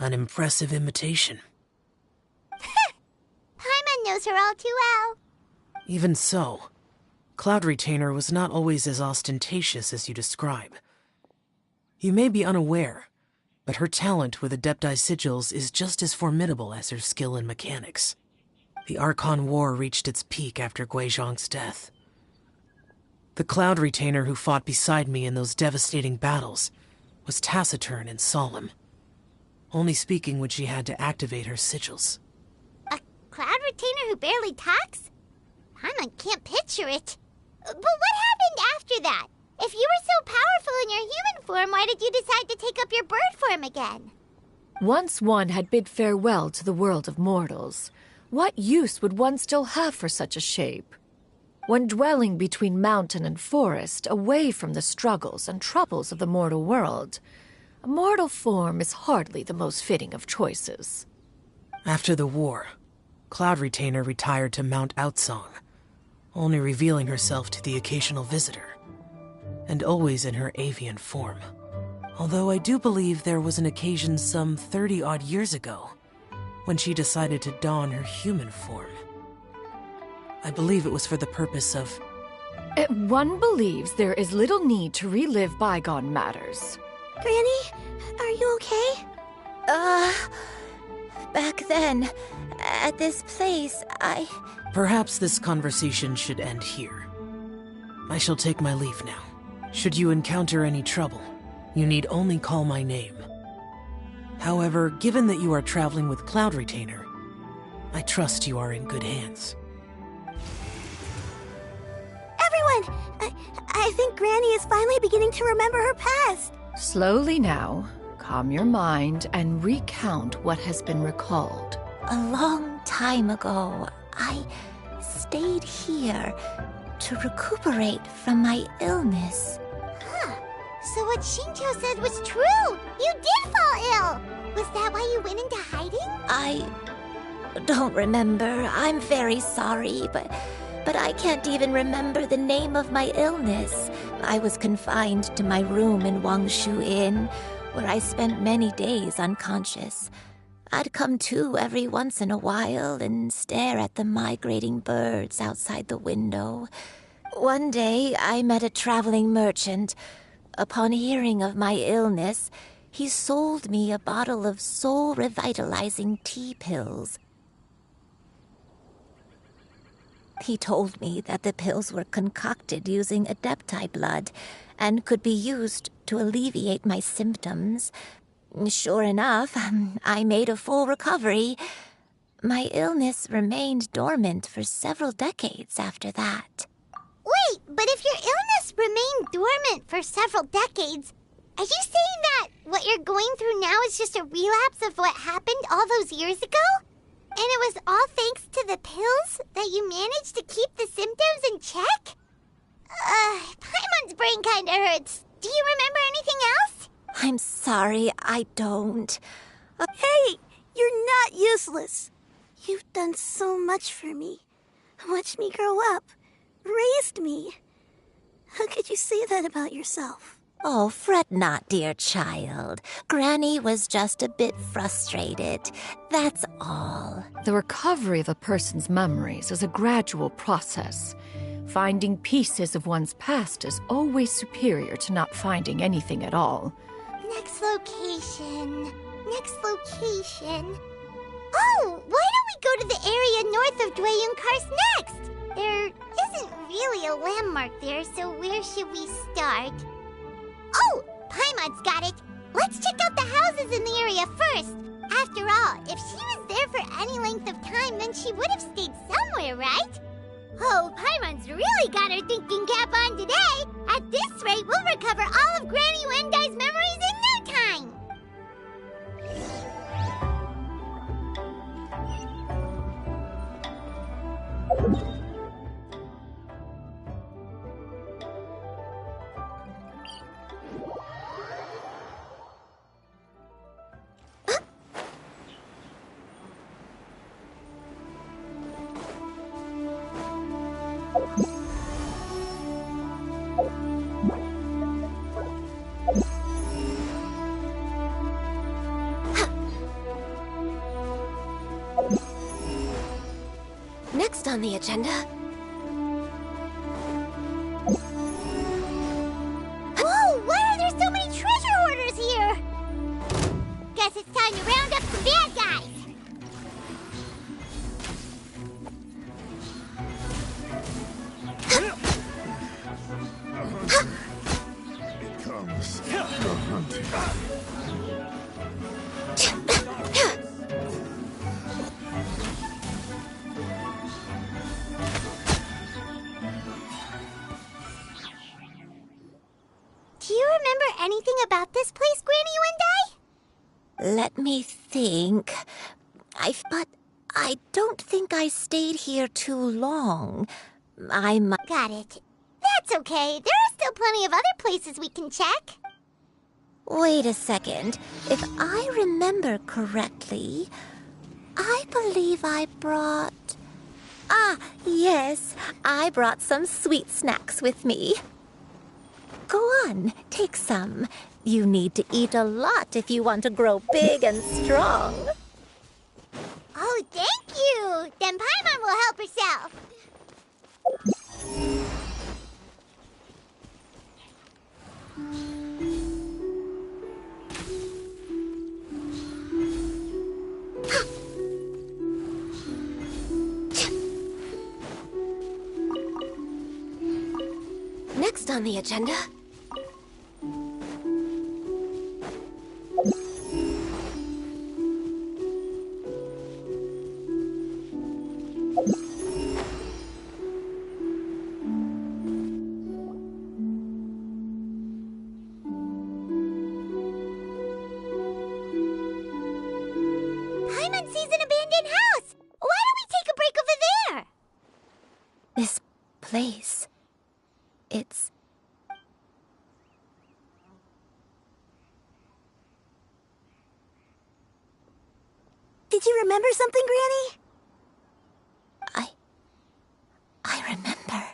An impressive imitation. Paimon knows her all too well. Even so, Cloud Retainer was not always as ostentatious as you describe. You may be unaware, but her talent with Adepti sigils is just as formidable as her skill in mechanics. The Archon War reached its peak after Guizhong's death. The Cloud Retainer who fought beside me in those devastating battles was taciturn and solemn, only speaking when she had to activate her sigils. A Cloud Retainer who barely talks? Paimon can't picture it. But what happened after that? If you were so powerful in your human form, why did you decide to take up your bird form again? Once one had bid farewell to the world of mortals, what use would one still have for such a shape? When dwelling between mountain and forest, away from the struggles and troubles of the mortal world, a mortal form is hardly the most fitting of choices. After the war, Cloud Retainer retired to Mount Outsong, only revealing herself to the occasional visitor, and always in her avian form. Although I do believe there was an occasion some 30-odd years ago when she decided to don her human form. I believe it was for the purpose of... One believes there is little need to relive bygone matters. Granny, are you okay? back then, at this place, Perhaps this conversation should end here. I shall take my leave now. Should you encounter any trouble, you need only call my name. However, given that you are traveling with Cloud Retainer, I trust you are in good hands. Everyone! I think Granny is finally beginning to remember her past. Slowly now, calm your mind and recount what has been recalled. A long time ago, I stayed here to recuperate from my illness. Huh. So what Shinto said was true! You did fall ill! Was that why you went into hiding? I don't remember. I'm very sorry, but I can't even remember the name of my illness. I was confined to my room in Wangshu Inn, where I spent many days unconscious. I'd come to every once in a while and stare at the migrating birds outside the window. One day, I met a traveling merchant. Upon hearing of my illness, he sold me a bottle of soul-revitalizing tea pills. He told me that the pills were concocted using Adepti blood and could be used to alleviate my symptoms. Sure enough, I made a full recovery. My illness remained dormant for several decades after that. Wait, but if your illness remained dormant for several decades, are you saying that what you're going through now is just a relapse of what happened all those years ago? And it was all thanks to the pills that you managed to keep the symptoms in check? Paimon's brain kinda hurts. Do you remember anything else? I'm sorry, I don't. Hey, you're not useless. You've done so much for me. Watched me grow up. Raised me. How could you say that about yourself? Oh, fret not, dear child. Granny was just a bit frustrated. That's all. The recovery of a person's memories is a gradual process. Finding pieces of one's past is always superior to not finding anything at all. Next location. Oh, why don't we go to the area north of Dwayun Kars next? There isn't really a landmark there, so where should we start? Oh, Paimon's got it. Let's check out the houses in the area first. After all, if she was there for any length of time, then she would have stayed somewhere, right? Oh, Paimon's really got her thinking cap on today. At this rate, we'll recover all of Granny Wendai's memories in no time. Next on the agenda... Whoa, why are there so many treasure hoarders here? Guess it's time to round up some bad guys. Becomes the hunting. Do you remember anything about this place, Granny Wendai? Let me think. But I don't think I stayed here too long. Got it. That's okay. There are still plenty of other places we can check. Wait a second. If I remember correctly, I believe I brought... Ah, yes. I brought some sweet snacks with me. Go on, take some. You need to eat a lot if you want to grow big and strong. Oh, thank you. Then Paimon will help herself. Next on the agenda... Paimon sees an abandoned house! Why don't we take a break over there? This place. It's... Did you remember something, Granny? I remember.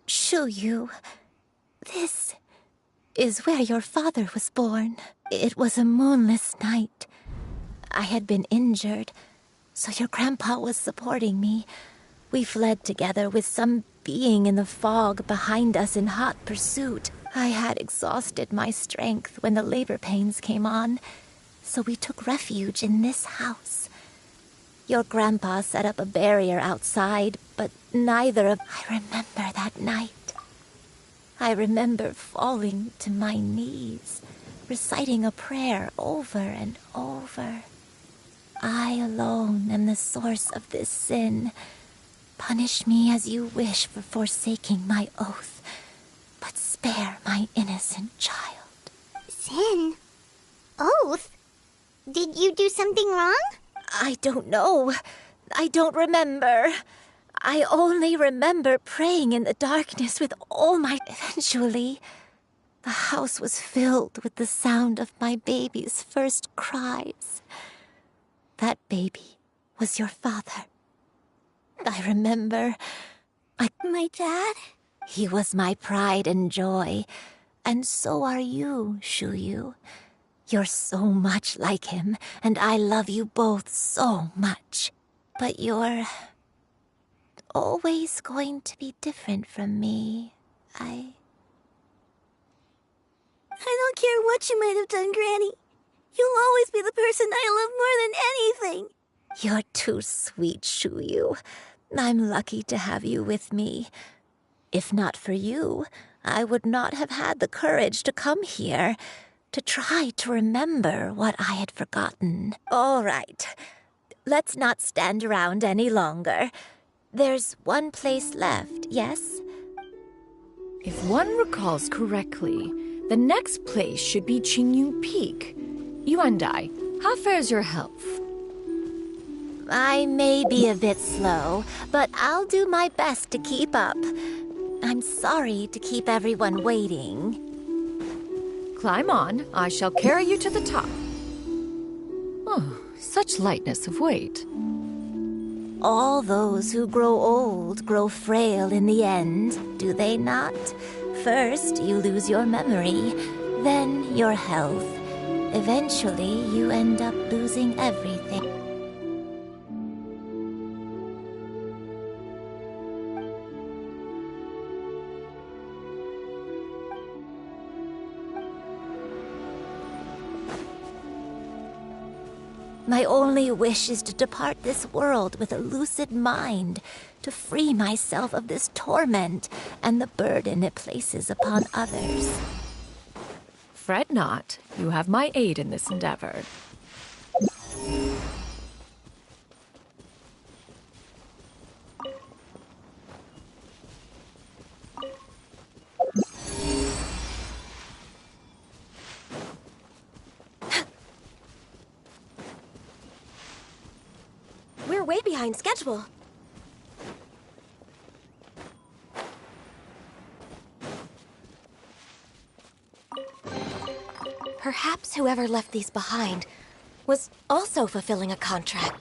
Xianyun. This is where your father was born. It was a moonless night. I had been injured, so your grandpa was supporting me. We fled together with some being in the fog behind us in hot pursuit. I had exhausted my strength when the labor pains came on, so we took refuge in this house. Your grandpa set up a barrier outside, but neither of... I remember that night. I remember falling to my knees, reciting a prayer over and over. I alone am the source of this sin. Punish me as you wish for forsaking my oath, but spare my innocent child. Sin? Oath? Did you do something wrong? I don't know. I don't remember. I only remember praying in the darkness with all my... Eventually, the house was filled with the sound of my baby's first cries. That baby was your father. I remember... My dad? He was my pride and joy. And so are you, Xianyun. You're so much like him, and I love you both so much. But you're... always going to be different from me. I don't care what you might have done, Granny. You'll always be the person I love more than anything. You're too sweet, Xianyun. I'm lucky to have you with me. If not for you, I would not have had the courage to come here, to try to remember what I had forgotten. All right, let's not stand around any longer. There's one place left, yes? If one recalls correctly, the next place should be Xianyun Peak. You and I, how fares your health? I may be a bit slow, but I'll do my best to keep up. I'm sorry to keep everyone waiting. Climb on. I shall carry you to the top. Oh, such lightness of weight. All those who grow old grow frail in the end, do they not? First, you lose your memory, then your health. Eventually, you end up losing everything. My only wish is to depart this world with a lucid mind, to free myself of this torment and the burden it places upon others. Fret not. You have my aid in this endeavor. We're way behind schedule. Perhaps whoever left these behind was also fulfilling a contract.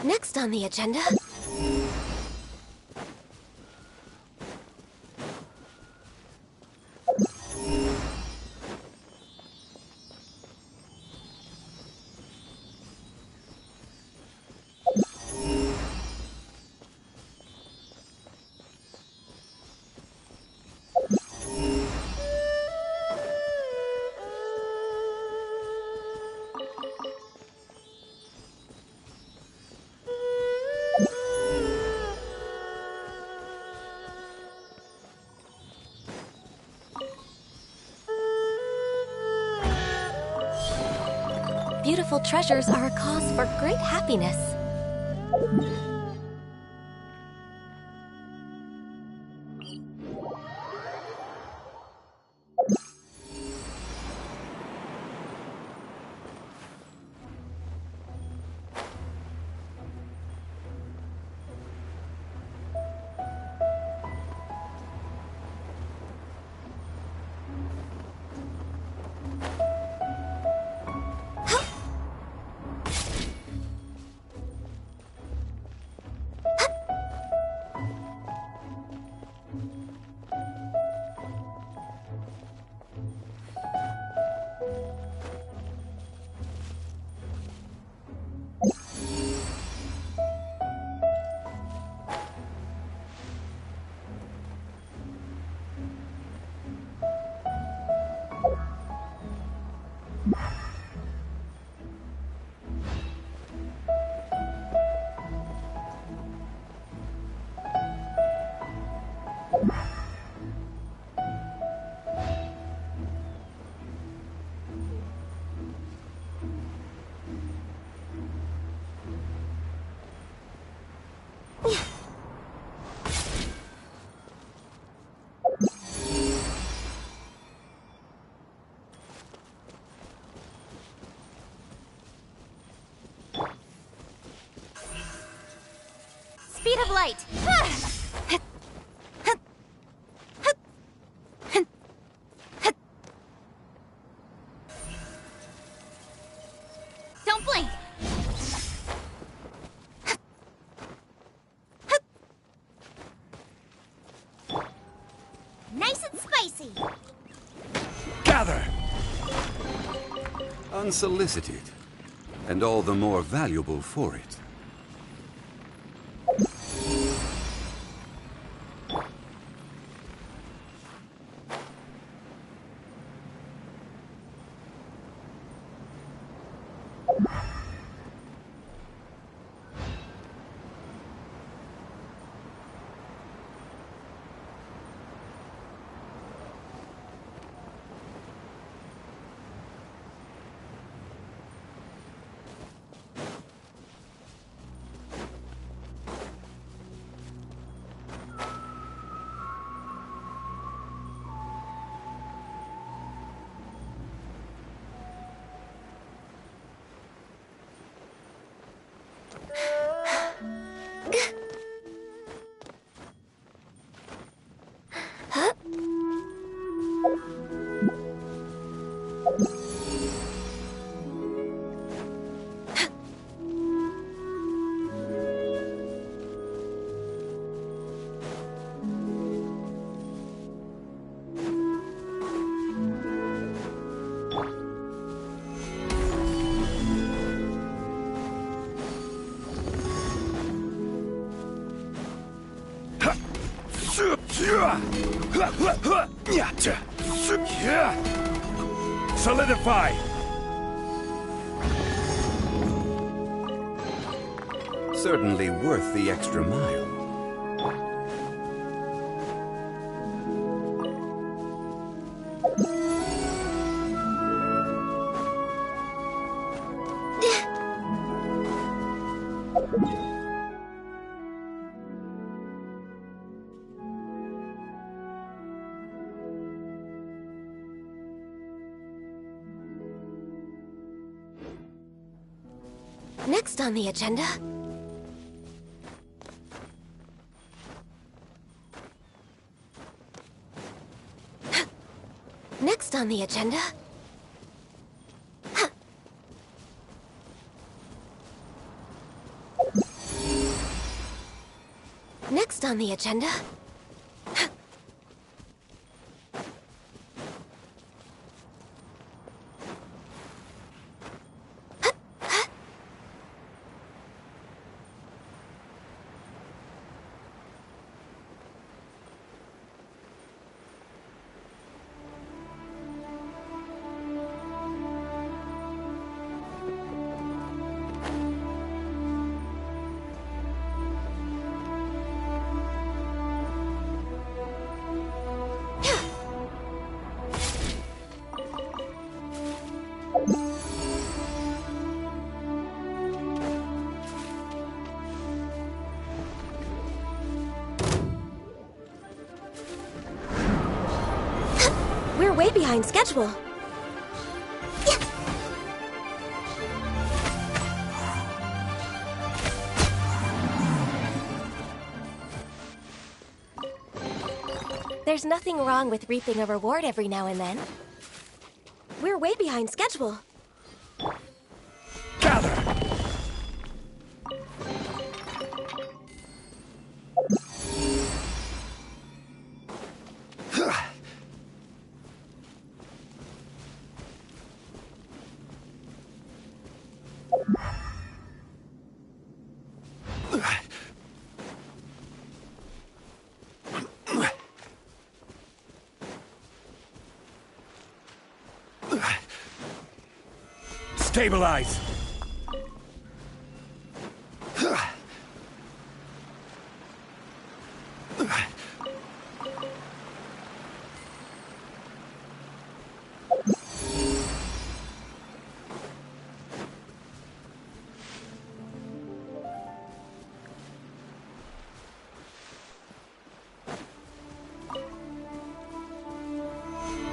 Next on the agenda... beautiful treasures are a cause for great happiness. Speed of light. Don't blink. Nice and spicy. Gather! Unsolicited, and all the more valuable for it. Solidify! Certainly worth the extra mile. Next on the agenda... Next on the agenda... Next on the agenda... behind schedule. There's nothing wrong with reaping a reward every now and then. We're way behind schedule. Gather! Stabilize!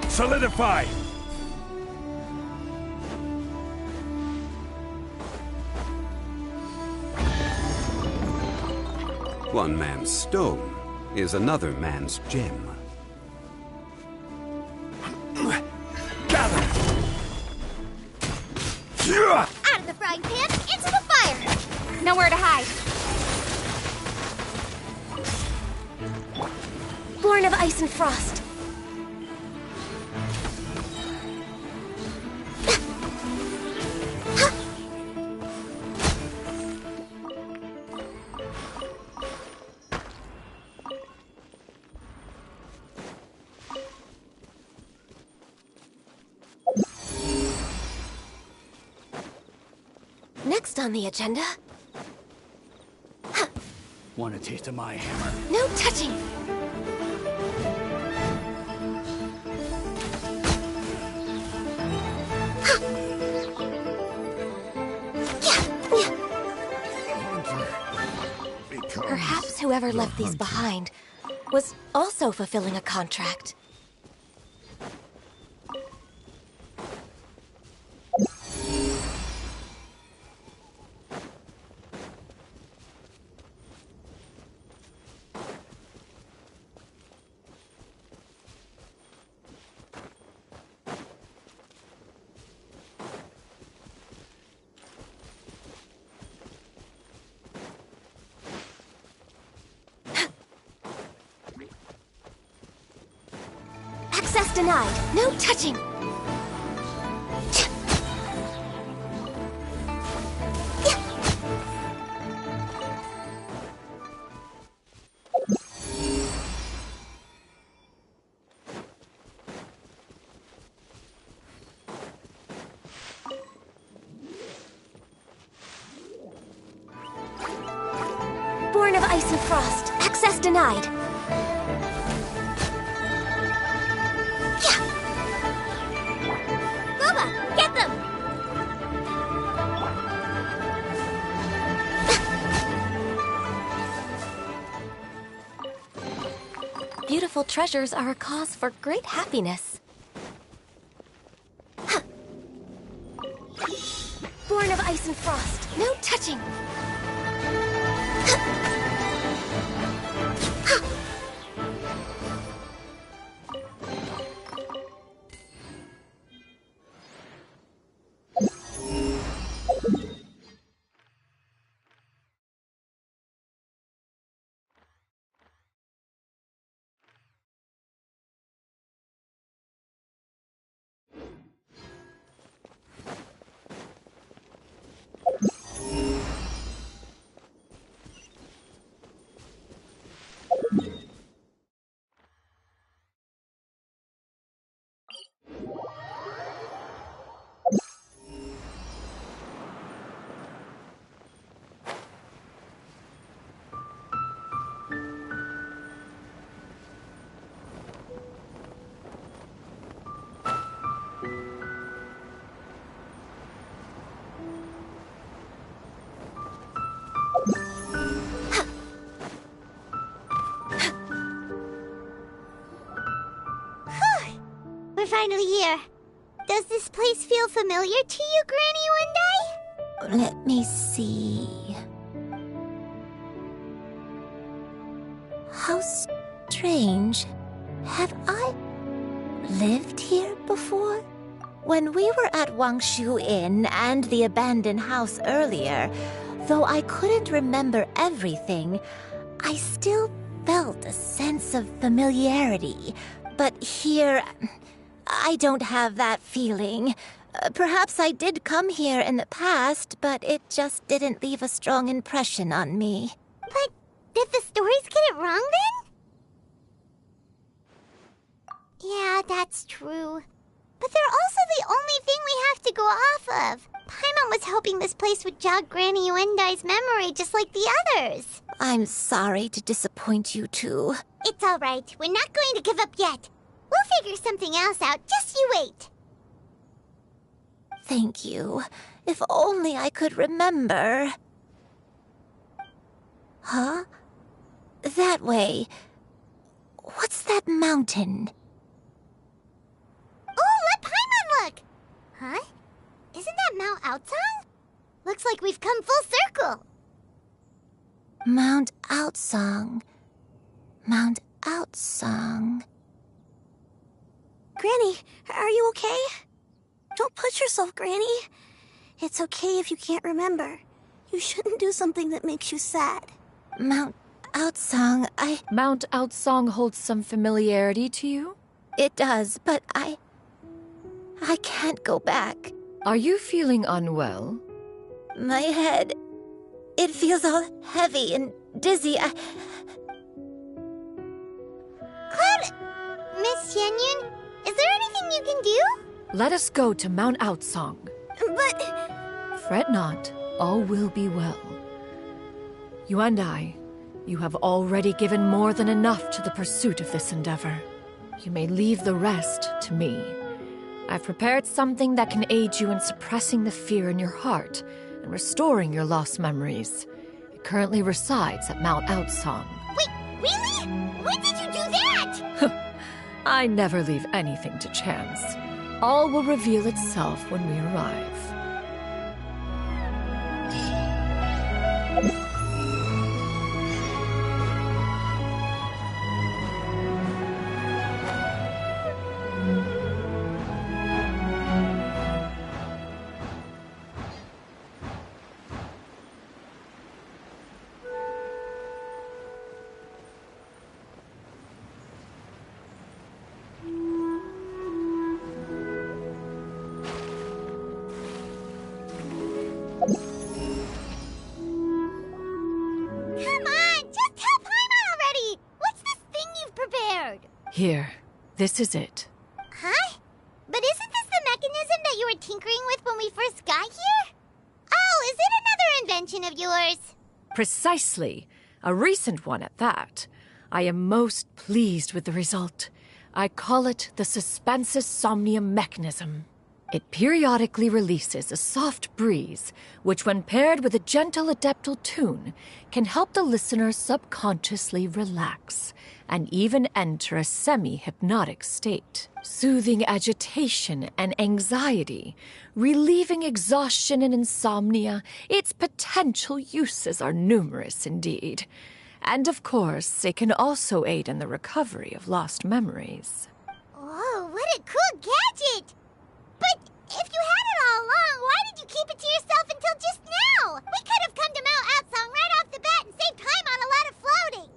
Solidify! One man's stone is another man's gem. Gather! Out of the frying pan, into the fire! Nowhere to hide. Born of ice and frost. Next on the agenda... Want a taste of my hammer? No touching! Perhaps whoever left these behind was also fulfilling a contract. Access denied. No touching. Born of ice and frost. Access denied. Get them! Beautiful treasures are a cause for great happiness. Born of ice and frost. No touching. finally here. Does this place feel familiar to you, Granny Wendai? Let me see. How strange. Have I lived here before? When we were at Wangshu Inn and the abandoned house earlier, though I couldn't remember everything, I still felt a sense of familiarity. But here, I don't have that feeling. Perhaps I did come here in the past, but it just didn't leave a strong impression on me. But did the stories get it wrong then? Yeah, that's true. But they're also the only thing we have to go off of. Paimon was hoping this place would jog Granny Wendai's memory just like the others. I'm sorry to disappoint you too. It's all right. We're not going to give up yet. We'll figure something else out. Just you wait. Thank you. If only I could remember. Huh? That way. What's that mountain? Oh, let Paimon look! Huh? Isn't that Mount Outsong? Looks like we've come full circle. Mount Outsong. Mount Outsong. Granny, are you okay? Don't push yourself, Granny. It's okay if you can't remember. You shouldn't do something that makes you sad. Mount Outsong, Mount Outsong holds some familiarity to you? It does, but I can't go back. Are you feeling unwell? My head, it feels all heavy and dizzy. Miss Xianyun, is there anything you can do? Let us go to Mount Outsong. But... Fret not, all will be well. You and I, you have already given more than enough to the pursuit of this endeavor. You may leave the rest to me. I've prepared something that can aid you in suppressing the fear in your heart and restoring your lost memories. It currently resides at Mount Outsong. Wait, really? When did you do that? I never leave anything to chance. All will reveal itself when we arrive. Here, this is it. Huh? But isn't this the mechanism that you were tinkering with when we first got here? Oh, is it another invention of yours? Precisely. A recent one at that. I am most pleased with the result. I call it the Suspensus Somnium mechanism. It periodically releases a soft breeze, which when paired with a gentle adeptal tune, can help the listener subconsciously relax and even enter a semi-hypnotic state, soothing agitation and anxiety, relieving exhaustion and insomnia. Its potential uses are numerous indeed. And of course, it can also aid in the recovery of lost memories. Whoa, what a cool gadget! But if you had it all along, why did you keep it to yourself until just now? We could have come to Mount Outsong right off the bat and saved time on a lot of floating.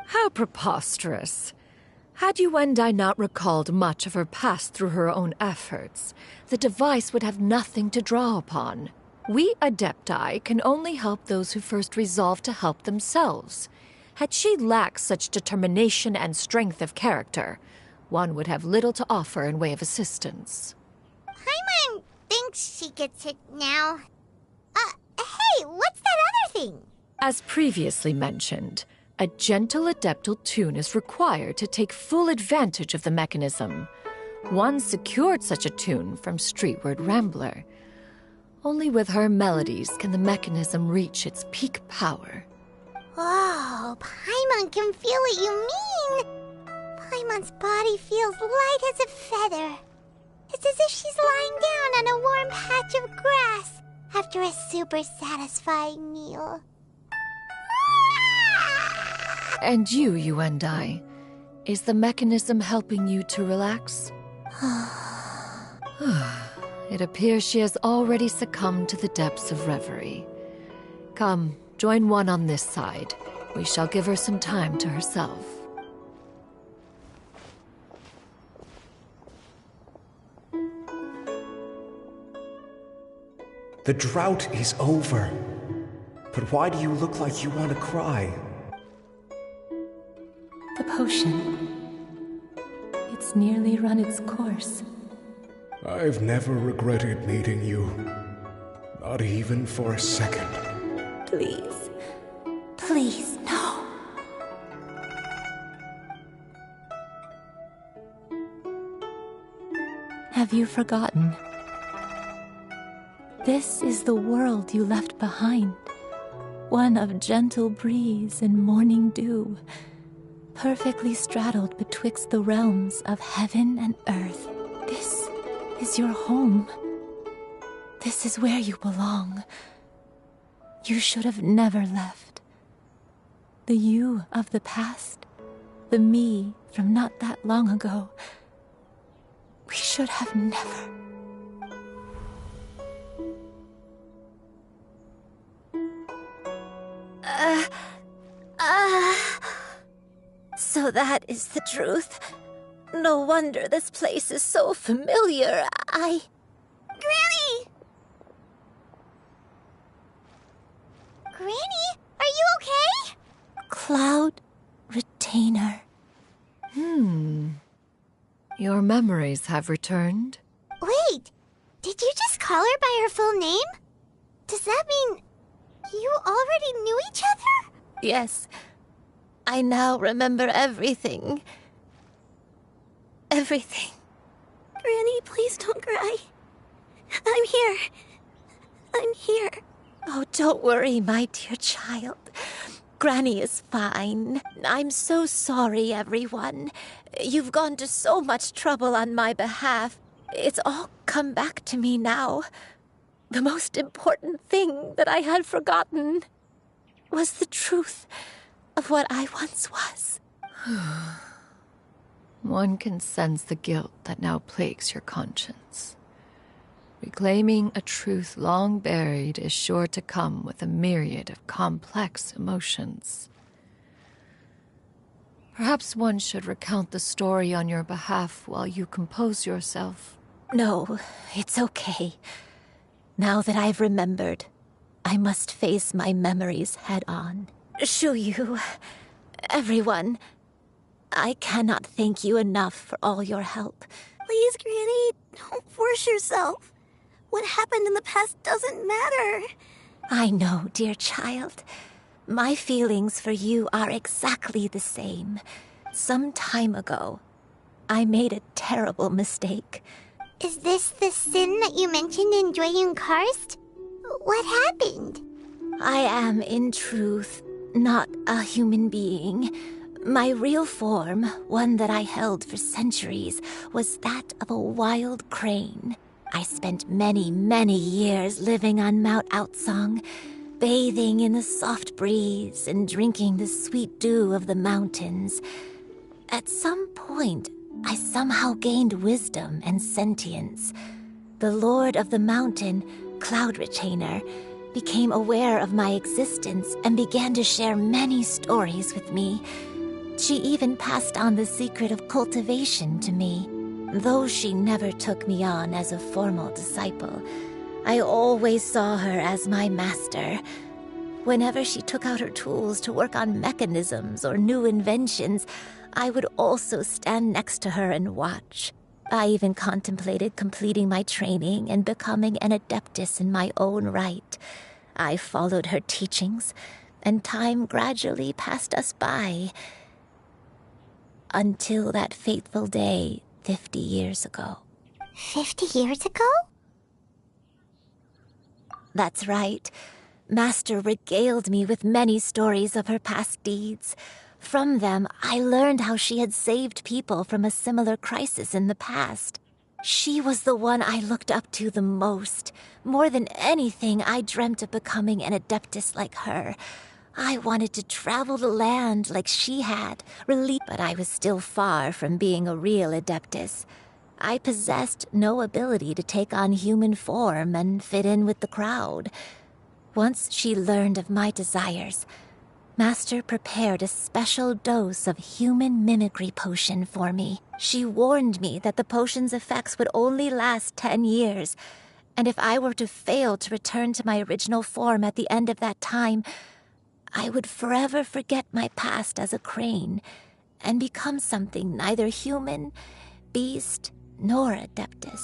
How preposterous. Had you and I not recalled much of her past through her own efforts, the device would have nothing to draw upon. We Adepti can only help those who first resolve to help themselves. Had she lacked such determination and strength of character, one would have little to offer in way of assistance. Paimon thinks she gets it now. Hey, what's that other thing? As previously mentioned, a gentle adeptal tune is required to take full advantage of the mechanism. One secured such a tune from Streetward Rambler. Only with her melodies can the mechanism reach its peak power. Whoa, Paimon can feel what you mean. Paimon's body feels light as a feather. It's as if she's lying down on a warm patch of grass after a super satisfying meal. And you and I. Is the mechanism helping you to relax? It appears she has already succumbed to the depths of reverie. Come, join one on this side. We shall give her some time to herself. The drought is over. But why do you look like you want to cry? The potion. It's nearly run its course. I've never regretted meeting you. Not even for a second. Please. Please, no. Have you forgotten? This is the world you left behind. One of gentle breeze and morning dew, perfectly straddled betwixt the realms of heaven and earth. This is your home. This is where you belong. You should have never left. The you of the past, the me from not that long ago, we should have never. So that is the truth. No wonder this place is so familiar. Granny! Granny, are you okay? Cloud Retainer. Your memories have returned? Wait, did you just call her by her full name? Does that mean you already knew each other? Yes. I now remember everything. Everything. Granny, please don't cry. I'm here. I'm here. Oh, don't worry, my dear child. Granny is fine. I'm so sorry, everyone. You've gone to so much trouble on my behalf. It's all come back to me now. The most important thing that I had forgotten was the truth of what I once was. One can sense the guilt that now plagues your conscience. Reclaiming a truth long buried is sure to come with a myriad of complex emotions. Perhaps one should recount the story on your behalf while you compose yourself. No, it's okay. Now that I've remembered, I must face my memories head on. Xianyun, everyone, I cannot thank you enough for all your help. Please, Granny, don't force yourself. What happened in the past doesn't matter. I know, dear child. My feelings for you are exactly the same. Some time ago, I made a terrible mistake. Is this the sin that you mentioned in Xianyun Karst? What happened? I am, in truth, not a human being. My real form, one that I held for centuries, was that of a wild crane. I spent many, many years living on Mount Outsong, bathing in the soft breeze and drinking the sweet dew of the mountains. At some point, I somehow gained wisdom and sentience. The Lord of the Mountain, Cloud Retainer, became aware of my existence and began to share many stories with me. She even passed on the secret of cultivation to me. Though she never took me on as a formal disciple, I always saw her as my master. Whenever she took out her tools to work on mechanisms or new inventions, I would also stand next to her and watch. I even contemplated completing my training and becoming an adeptus in my own right. I followed her teachings, and time gradually passed us by. Until that fateful day 50 years ago. 50 years ago? That's right. Master regaled me with many stories of her past deeds. From them, I learned how she had saved people from a similar crisis in the past. She was the one I looked up to the most. More than anything, I dreamt of becoming an adeptus like her. I wanted to travel the land like she had, but I was still far from being a real adeptus. I possessed no ability to take on human form and fit in with the crowd. Once she learned of my desires, Master prepared a special dose of human mimicry potion for me. She warned me that the potion's effects would only last 10 years, and if I were to fail to return to my original form at the end of that time, I would forever forget my past as a crane and become something neither human, beast, nor adeptus.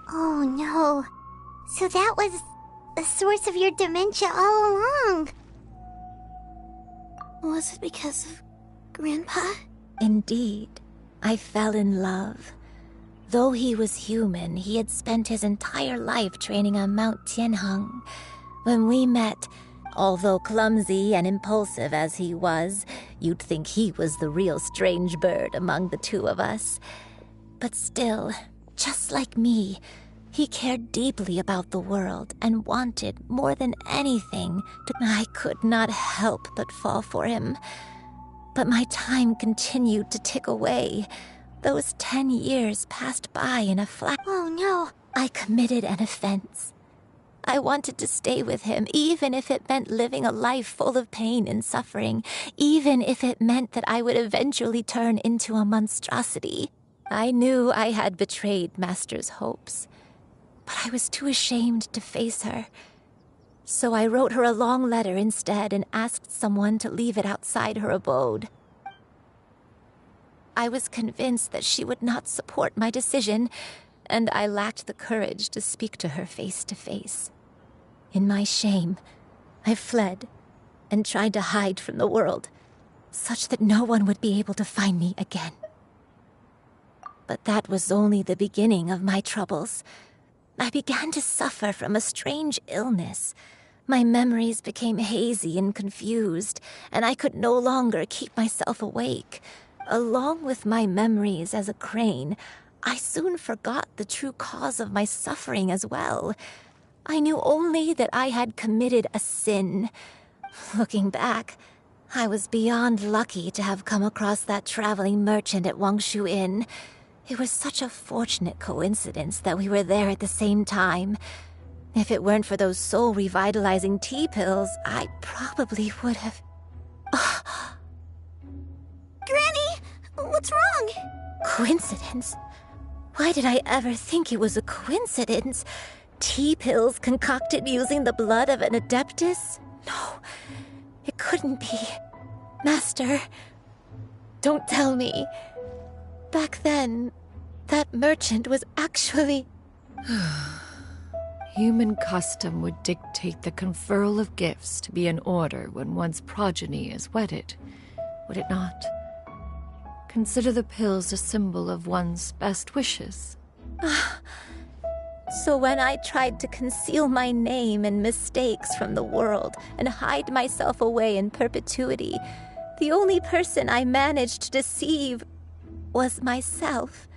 Oh no. So that was the source of your dementia all along. Was it because of Grandpa? Indeed, I fell in love. Though he was human, he had spent his entire life training on Mount Tianheng. When we met, although clumsy and impulsive as he was, you'd think he was the real strange bird among the two of us. But still, just like me, he cared deeply about the world and wanted, more than anything, I could not help but fall for him. But my time continued to tick away. Those 10 years passed by in a flash. Oh no. I committed an offense. I wanted to stay with him, even if it meant living a life full of pain and suffering, even if it meant that I would eventually turn into a monstrosity. I knew I had betrayed Master's hopes, but I was too ashamed to face her. So I wrote her a long letter instead and asked someone to leave it outside her abode. I was convinced that she would not support my decision, and I lacked the courage to speak to her face to face. In my shame, I fled and tried to hide from the world, such that no one would be able to find me again. But that was only the beginning of my troubles. I began to suffer from a strange illness. My memories became hazy and confused, and I could no longer keep myself awake. Along with my memories as a crane, I soon forgot the true cause of my suffering as well. I knew only that I had committed a sin. Looking back, I was beyond lucky to have come across that traveling merchant at Wangshu Inn. It was such a fortunate coincidence that we were there at the same time. If it weren't for those soul-revitalizing tea pills, I probably would have... Granny! What's wrong? Coincidence? Why did I ever think it was a coincidence? Tea pills concocted using the blood of an adeptus? No, it couldn't be. Master, don't tell me. Back then, that merchant was actually... Human custom would dictate the conferral of gifts to be in order when one's progeny is wedded, would it not? Consider the pills a symbol of one's best wishes. So when I tried to conceal my name and mistakes from the world and hide myself away in perpetuity, the only person I managed to deceive was myself.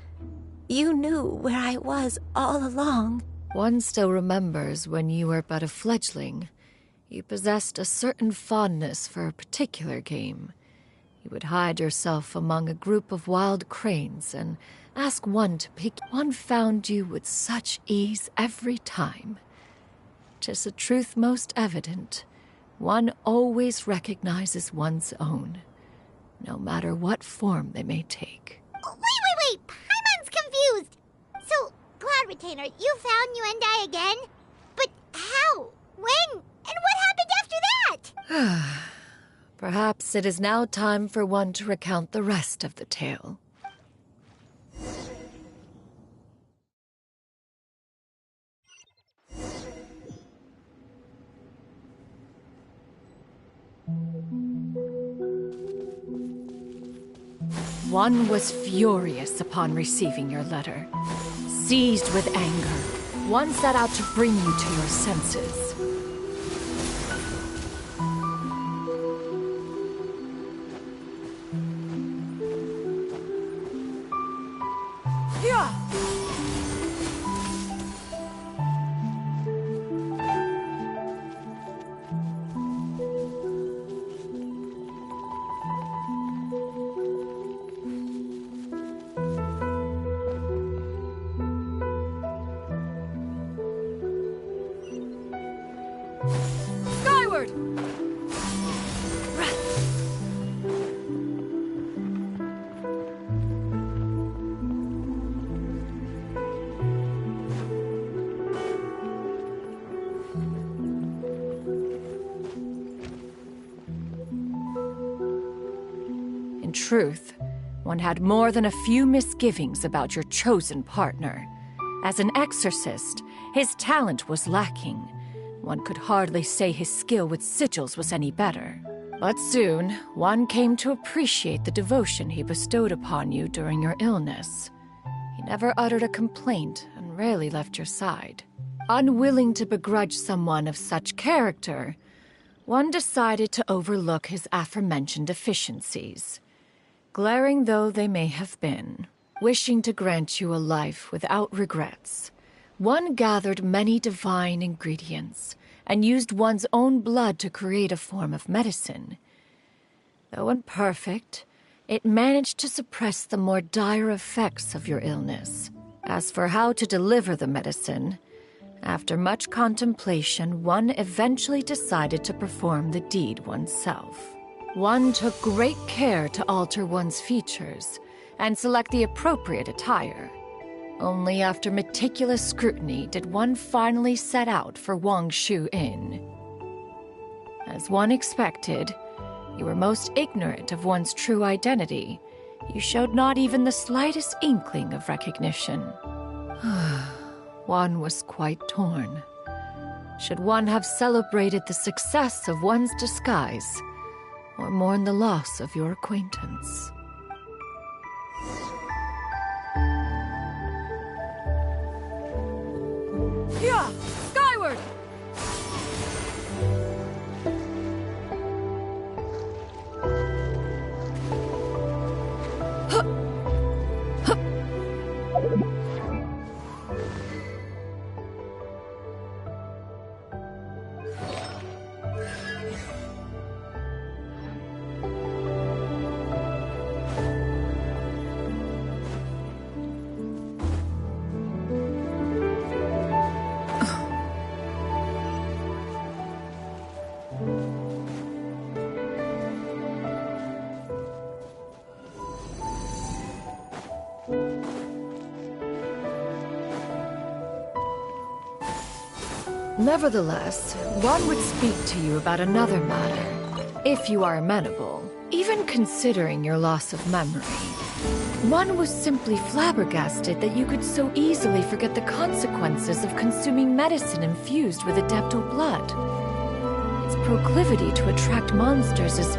You knew where I was all along. One still remembers when you were but a fledgling. You possessed a certain fondness for a particular game. You would hide yourself among a group of wild cranes and ask one to pick. One found you with such ease every time. 'Tis a truth most evident. One always recognizes one's own, no matter what form they may take. Wait! Paimon's confused! So, Cloud Retainer, you found Yuendai again? But how? When? And what happened after that? Perhaps it is now time for one to recount the rest of the tale. One was furious upon receiving your letter. Seized with anger, one set out to bring you to your senses. In truth, one had more than a few misgivings about your chosen partner. As an exorcist, his talent was lacking. One could hardly say his skill with sigils was any better. But soon, one came to appreciate the devotion he bestowed upon you during your illness. He never uttered a complaint and rarely left your side. Unwilling to begrudge someone of such character, one decided to overlook his aforementioned deficiencies. Glaring though they may have been, wishing to grant you a life without regrets, one gathered many divine ingredients and used one's own blood to create a form of medicine. Though imperfect, it managed to suppress the more dire effects of your illness. As for how to deliver the medicine, after much contemplation, one eventually decided to perform the deed oneself. One took great care to alter one's features and select the appropriate attire. Only after meticulous scrutiny did one finally set out for Wangshu Inn. As one expected, you were most ignorant of one's true identity. You showed not even the slightest inkling of recognition. One was quite torn. Should one have celebrated the success of one's disguise, or mourn the loss of your acquaintance? Yeah! Skyward! Nevertheless, one would speak to you about another matter, if you are amenable. Even considering your loss of memory, one was simply flabbergasted that you could so easily forget the consequences of consuming medicine infused with Adeptal blood. Its proclivity to attract monsters is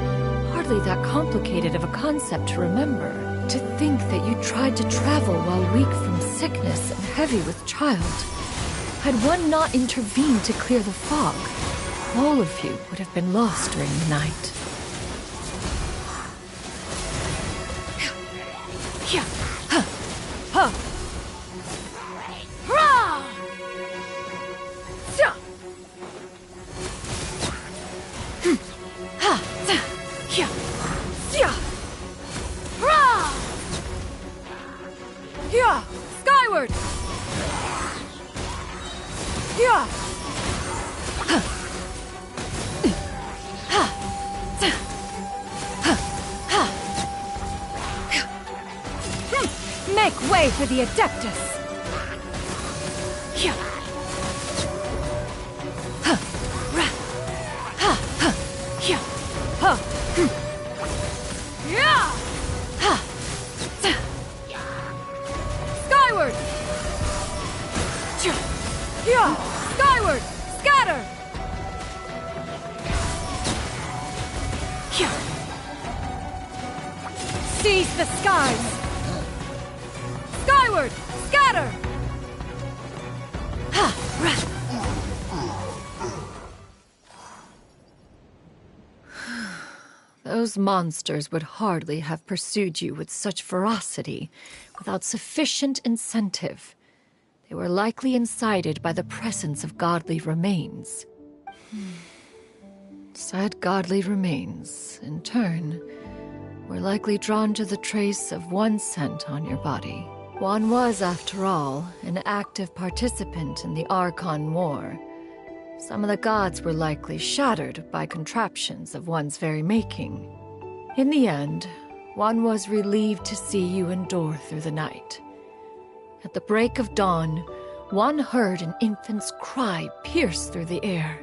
hardly that complicated of a concept to remember. To think that you tried to travel while weak from sickness and heavy with child. Had one not intervened to clear the fog, all of you would have been lost during the night. Skyward! Make way for the Adeptus! Skyward! Skyward! Scatter! Seize the skies! Skyward! Scatter! Those monsters would hardly have pursued you with such ferocity without sufficient incentive. They were likely incited by the presence of godly remains. Said godly remains, in turn, were likely drawn to the trace of one scent on your body. One was, after all, an active participant in the Archon War, Some of the gods were likely shattered by contraptions of one's very making. In the end, one was relieved to see you endure through the night. At the break of dawn, one heard an infant's cry pierce through the air,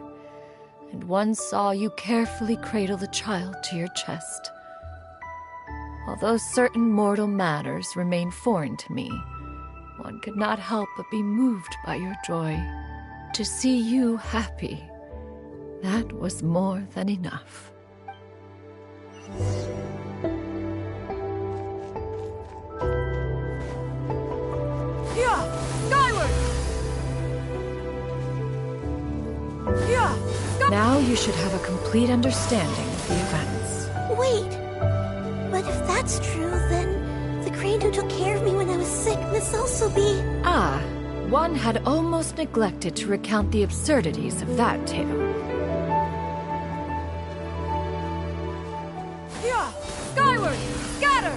and one saw you carefully cradle the child to your chest. Although certain mortal matters remain foreign to me, one could not help but be moved by your joy. To see you happy, that was more than enough. Yeah! Skyward! Yeah! Now you should have a complete understanding of the events. Wait! But if that's true, then the crane who took care of me when I was sick must also be... Ah, one had almost neglected to recount the absurdities of that tale. Yeah! Skyward! Scatter!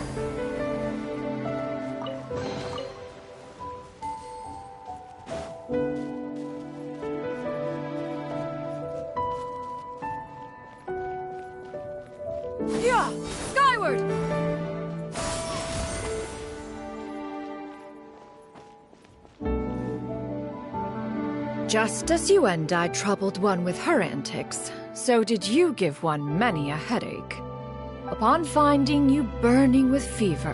Yeah! Skyward! Just as you and I troubled one with her antics, so did you give one many a headache. Upon finding you burning with fever,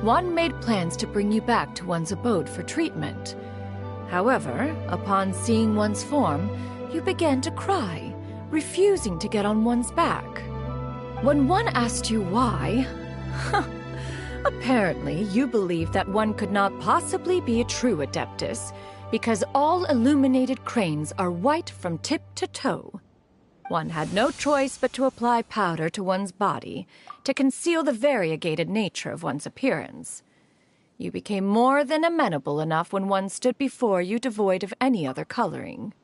one made plans to bring you back to one's abode for treatment. However, upon seeing one's form, you began to cry, refusing to get on one's back. When one asked you why, apparently you believed that one could not possibly be a true Adeptus, because all illuminated cranes are white from tip to toe. One had no choice but to apply powder to one's body to conceal the variegated nature of one's appearance. You became more than amenable enough when one stood before you devoid of any other coloring.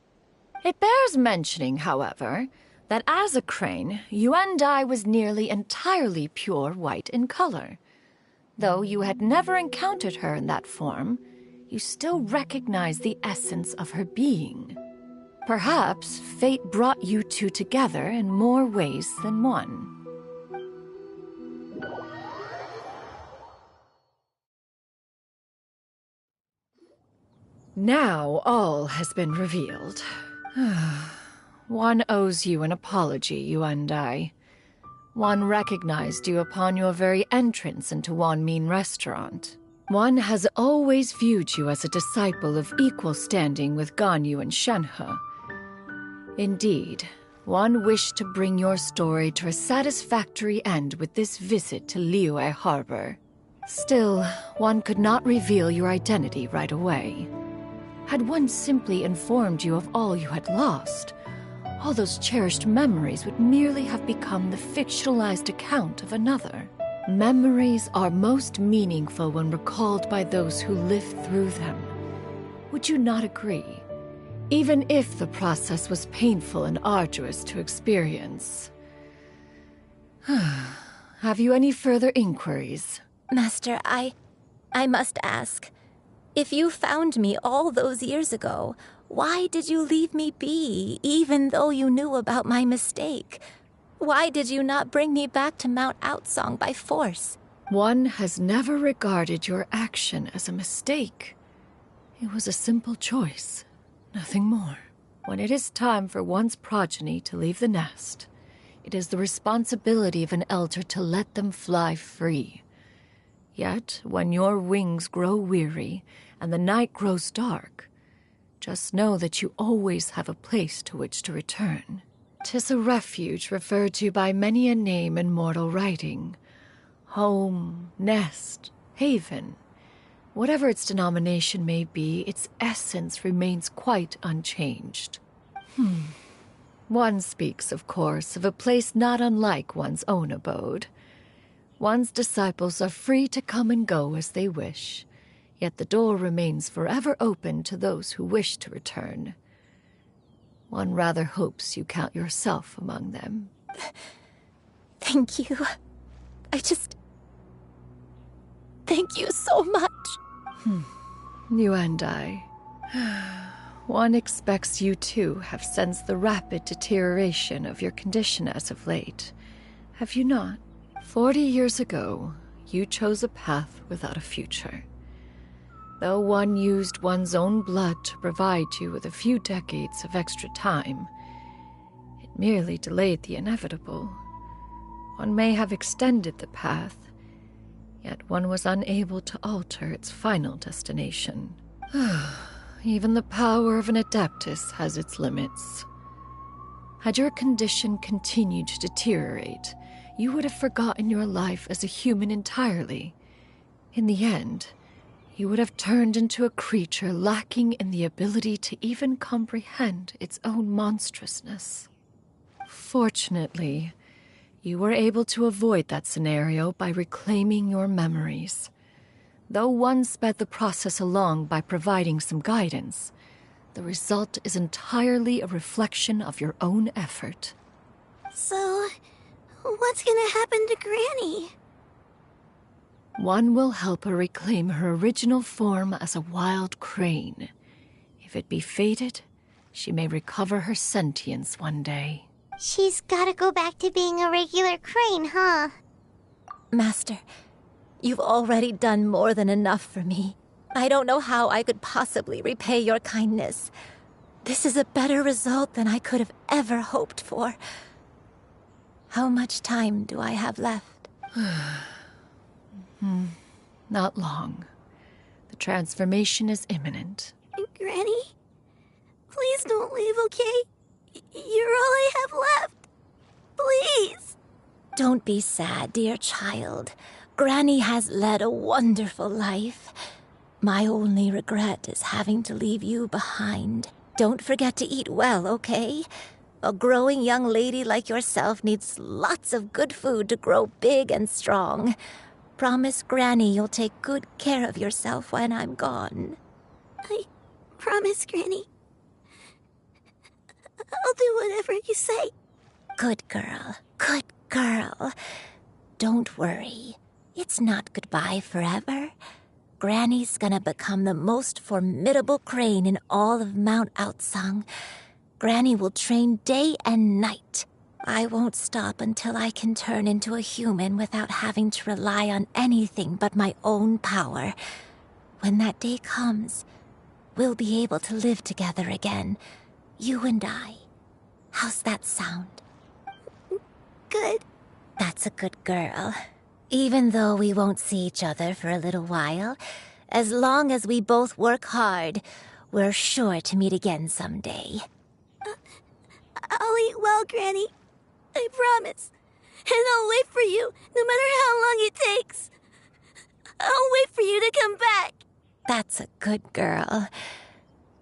It bears mentioning, however, that as a crane, Yuandai was nearly entirely pure white in color. Though you had never encountered her in that form, you still recognized the essence of her being. Perhaps fate brought you two together in more ways than one. Now all has been revealed. One owes you an apology, you and I. One recognized you upon your very entrance into Wanmin Restaurant. One has always viewed you as a disciple of equal standing with Ganyu and Shenhe. Indeed, one wished to bring your story to a satisfactory end with this visit to Liyue Harbor. Still, one could not reveal your identity right away. Had one simply informed you of all you had lost, all those cherished memories would merely have become the fictionalized account of another. Memories are most meaningful when recalled by those who lived through them. Would you not agree? Even if the process was painful and arduous to experience. Have you any inquiries? Inquiries? Master, I must ask. If you found me all those years ago, why did you leave me be, even though you knew about my mistake? Why did you not bring me back to Mount Outsong by force? One has never regarded your action as a mistake. It was a simple choice, nothing more. When it is time for one's progeny to leave the nest, it is the responsibility of an elder to let them fly free. Yet, when your wings grow weary and the night grows dark, just know that you always have a place to which to return. 'Tis a refuge referred to by many a name in mortal writing. Home, nest, haven. Whatever its denomination may be, its essence remains quite unchanged. One speaks, of course, of a place not unlike one's own abode. One's disciples are free to come and go as they wish, yet the door remains forever open to those who wish to return. One rather hopes you count yourself among them. Thank you. Thank you so much. You and I. one expects you too have sensed the rapid deterioration of your condition as of late. Have you not? 40 years ago, you chose a path without a future. Though one used one's own blood to provide you with a few decades of extra time, it merely delayed the inevitable. One may have extended the path, yet one was unable to alter its final destination. Even the power of an Adeptus has its limits. Had your condition continued to deteriorate, you would have forgotten your life as a human entirely. In the end, you would have turned into a creature lacking in the ability to even comprehend its own monstrousness. Fortunately, you were able to avoid that scenario by reclaiming your memories. Though one sped the process along by providing some guidance, the result is entirely a reflection of your own effort. So, what's gonna happen to Granny? One will help her reclaim her original form as a wild crane. If it be fated, she may recover her sentience one day. She's gotta go back to being a regular crane, huh? Master, you've already done more than enough for me. I don't know how I could possibly repay your kindness. This is a better result than I could have ever hoped for. How much time do I have left? Not long. The transformation is imminent. Granny? Please don't leave, okay? You're all I have left. Please. Don't be sad, dear child. Granny has led a wonderful life. My only regret is having to leave you behind. Don't forget to eat well, okay? A growing young lady like yourself needs lots of good food to grow big and strong. Promise Granny you'll take good care of yourself when I'm gone. I promise, Granny. I'll do whatever you say. Good girl. Good girl. Don't worry. It's not goodbye forever. Granny's gonna become the most formidable crane in all of Mount Outsung. Granny will train day and night. I won't stop until I can turn into a human without having to rely on anything but my own power. When that day comes, we'll be able to live together again. You and I. How's that sound? Good. That's a good girl. Even though we won't see each other for a little while, as long as we both work hard, we're sure to meet again someday. I'll eat well, Granny. I promise. And I'll wait for you, no matter how long it takes. I'll wait for you to come back. That's a good girl.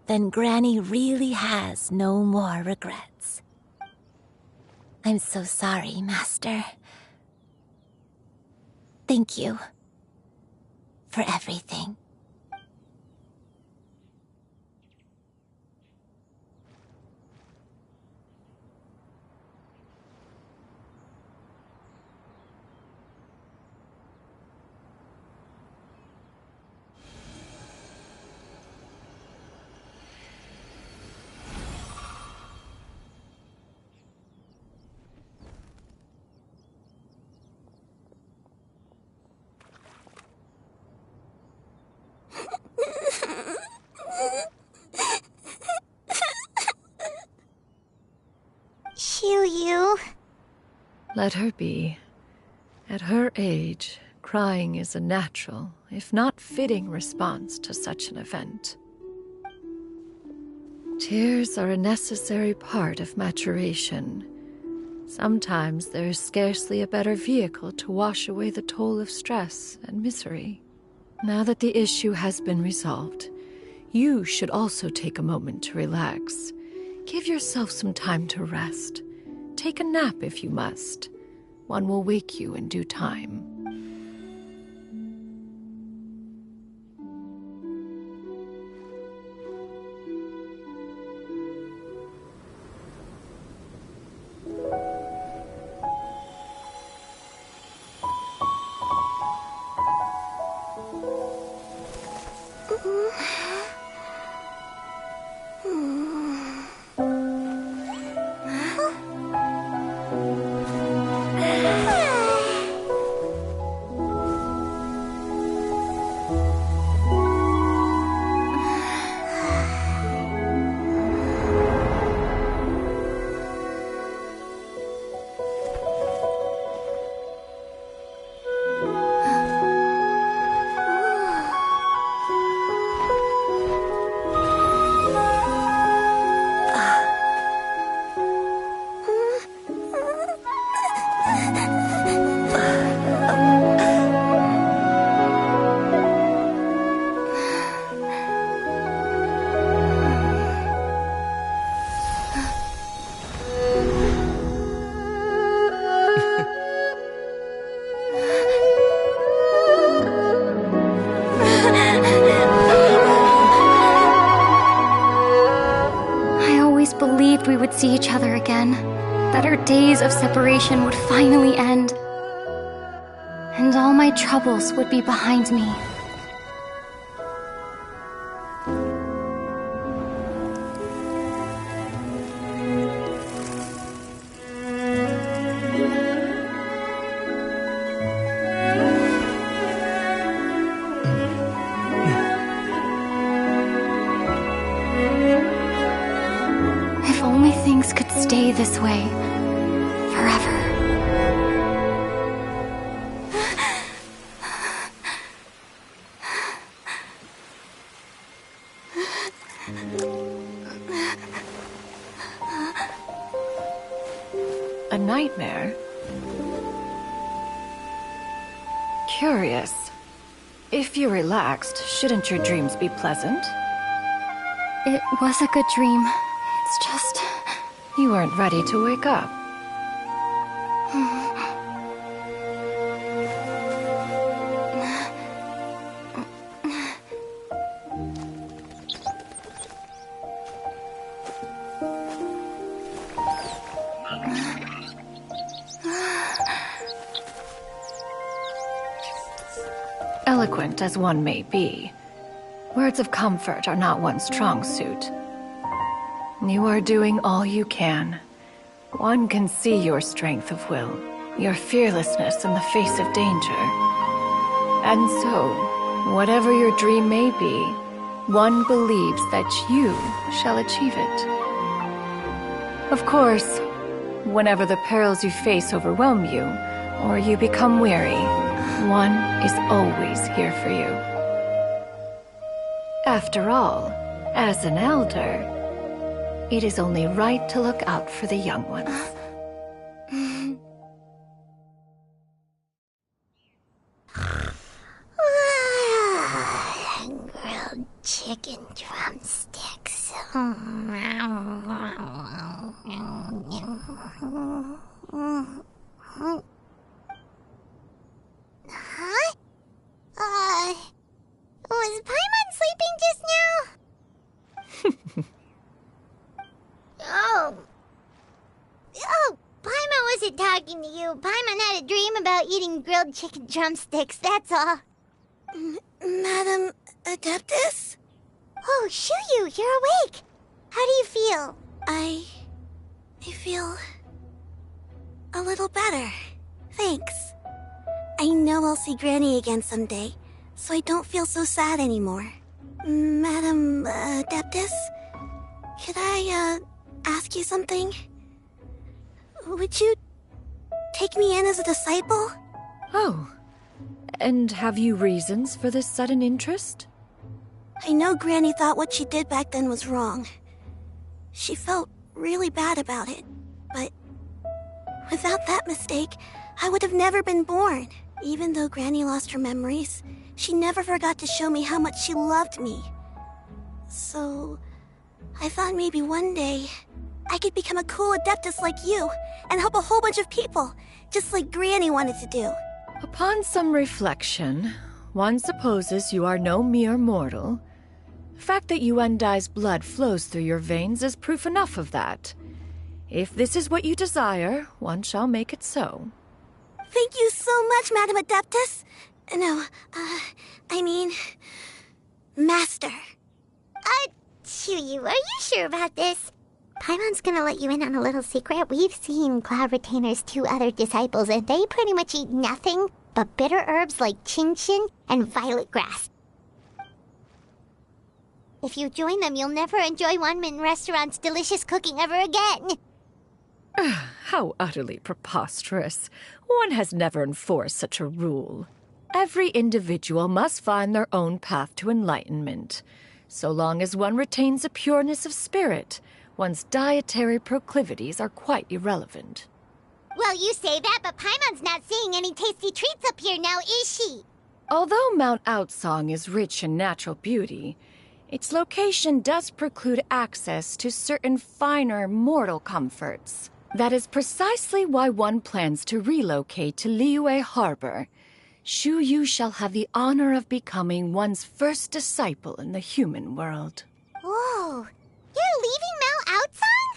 Then Granny really has no more regrets. I'm so sorry, Master. Thank you for everything. Xianyun. Let her be. At her age, crying is a natural, if not fitting, response to such an event. Tears are a necessary part of maturation. Sometimes there is scarcely a better vehicle to wash away the toll of stress and misery. Now that the issue has been resolved, you should also take a moment to relax. Give yourself some time to rest. Take a nap if you must. One will wake you in due time. always believed we would see each other again, that our days of separation would finally end, and all my troubles would be behind me. If only things could stay this way forever. A nightmare? Curious. If you're relaxed, shouldn't your dreams be pleasant? It was a good dream. It's just... You weren't ready to wake up. Eloquent as one may be, words of comfort are not one's strong suit. You are doing all you can. One can see your strength of will, your fearlessness in the face of danger. And so, whatever your dream may be, one believes that you shall achieve it. Of course, whenever the perils you face overwhelm you, or you become weary, one is always here for you. After all, as an elder, it is only right to look out for the young ones. Grilled chicken drumsticks. Huh? Was Paimon sleeping just now? Oh, Paimon wasn't talking to you. Paimon had a dream about eating grilled chicken drumsticks, that's all. Madam Adeptus? Oh, Xianyun, you're awake. How do you feel? I feel a little better. Thanks. I know I'll see Granny again someday, so I don't feel so sad anymore. Madam Adeptus, could I ask you something? Would you take me in as a disciple? Oh, and have you reasons for this sudden interest? I know Granny thought what she did back then was wrong. She felt really bad about it, but without that mistake, I would have never been born. Even though Granny lost her memories, she never forgot to show me how much she loved me. So, I thought maybe one day I could become a cool Adeptus like you and help a whole bunch of people, just like Granny wanted to do. Upon some reflection, one supposes you are no mere mortal. The fact that Yuendai's blood flows through your veins is proof enough of that. If this is what you desire, one shall make it so. Thank you so much, Madam Adeptus. No, I mean... Master. Xianyun, are you sure about this? Paimon's gonna let you in on a little secret. We've seen Cloud Retainer's 2 other disciples, and they pretty much eat nothing but bitter herbs like Xianyun and violet grass. If you join them, you'll never enjoy Wanmin Restaurant's delicious cooking ever again. How utterly preposterous. One has never enforced such a rule. Every individual must find their own path to enlightenment. So long as one retains a pureness of spirit, one's dietary proclivities are quite irrelevant. Well, you say that, but Paimon's not seeing any tasty treats up here now, is she? Although Mount Outsong is rich in natural beauty, its location does preclude access to certain finer mortal comforts. That is precisely why one plans to relocate to Liyue Harbor. Xianyun shall have the honor of becoming one's first disciple in the human world. Whoa, you're leaving Mount Outsong?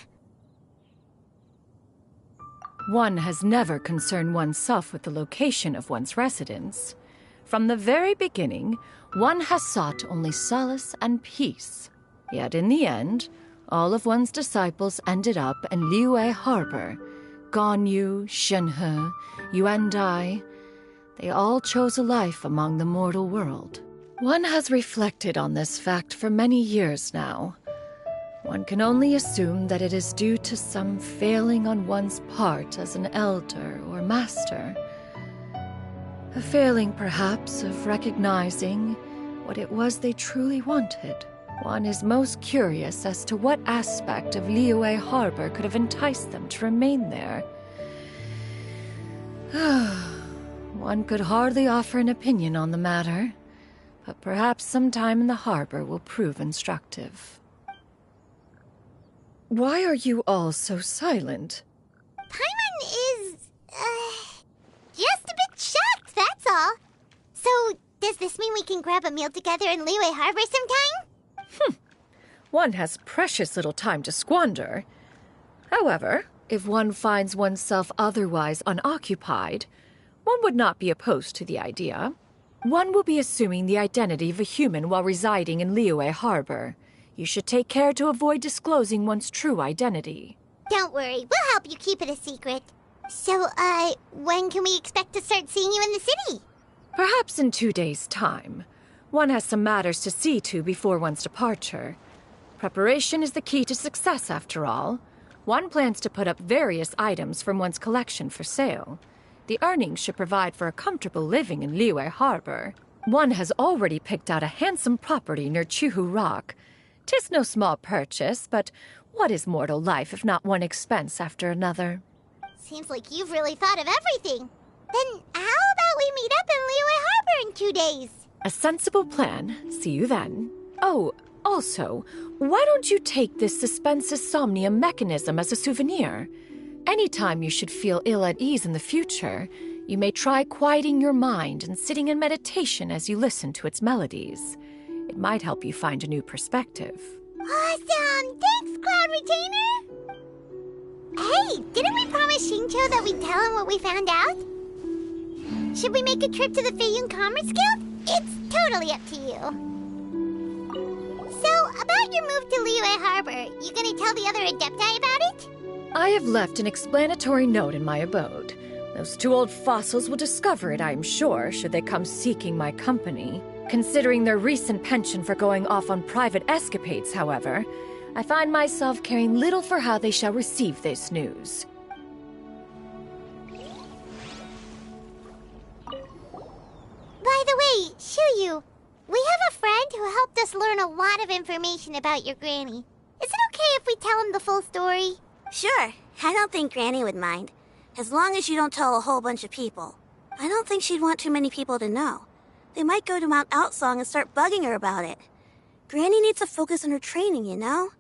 One has never concerned oneself with the location of one's residence. From the very beginning, one has sought only solace and peace. Yet in the end, all of one's disciples ended up in Liyue Harbor. Ganyu, Shenhe, Yuandai, they all chose a life among the mortal world. One has reflected on this fact for many years now. One can only assume that it is due to some failing on one's part as an elder or master. A failing, perhaps, of recognizing what it was they truly wanted. One is most curious as to what aspect of Liyue Harbor could have enticed them to remain there. One could hardly offer an opinion on the matter, but perhaps some time in the harbor will prove instructive. Why are you all so silent? Paimon is, just a bit shocked, that's all. So, does this mean we can grab a meal together in Liyue Harbor sometime? One has precious little time to squander. However, if one finds oneself otherwise unoccupied, one would not be opposed to the idea. One will be assuming the identity of a human while residing in Liyue Harbor. You should take care to avoid disclosing one's true identity. Don't worry, we'll help you keep it a secret. So, when can we expect to start seeing you in the city? Perhaps in 2 days' time. One has some matters to see to before one's departure. Preparation is the key to success, after all. One plans to put up various items from one's collection for sale. The earnings should provide for a comfortable living in Liyue Harbor. One has already picked out a handsome property near Chuhu Rock. 'Tis no small purchase, but what is mortal life if not one expense after another? Seems like you've really thought of everything. Then how about we meet up in Liyue Harbor in 2 days? A sensible plan. See you then. Oh, also, why don't you take this suspensus somnium mechanism as a souvenir? Anytime you should feel ill at ease in the future, you may try quieting your mind and sitting in meditation as you listen to its melodies. It might help you find a new perspective. Awesome! Thanks, Cloud Retainer! Hey, didn't we promise Xingqiu that we'd tell him what we found out? Should we make a trip to the Feiyun Commerce Guild? It's totally up to you. So, about your move to Liyue Harbor, you gonna tell the other Adepti about it? I have left an explanatory note in my abode. Those 2 old fossils will discover it, I am sure, should they come seeking my company. Considering their recent penchant for going off on private escapades, however, I find myself caring little for how they shall receive this news. By the way, Xianyun, we have a friend who helped us learn a lot of information about your granny. Is it okay if we tell him the full story? Sure, I don't think Granny would mind. As long as you don't tell a whole bunch of people. I don't think she'd want too many people to know. They might go to Mount Outsong and start bugging her about it. Granny needs to focus on her training, you know?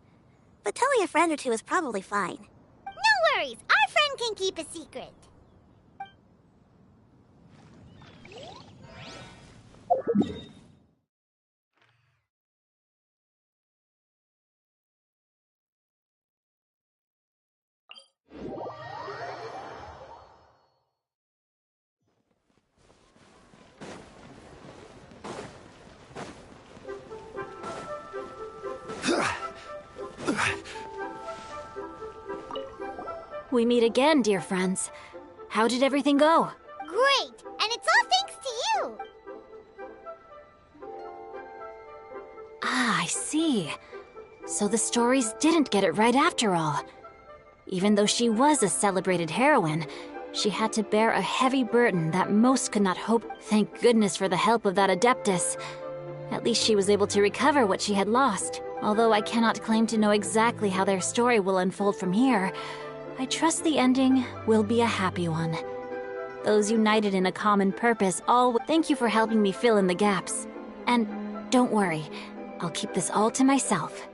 But telling a friend or two is probably fine. No worries, our friend can keep a secret. We meet again, dear friends. How did everything go? Great, and it's all thanks to you. Ah, I see. So the stories didn't get it right after all. Even though she was a celebrated heroine, she had to bear a heavy burden that most could not hope. Thank goodness for the help of that Adeptus. At least she was able to recover what she had lost. Although I cannot claim to know exactly how their story will unfold from here, I trust the ending will be a happy one. Those united in a common purpose all thank you for helping me fill in the gaps. And don't worry, I'll keep this all to myself.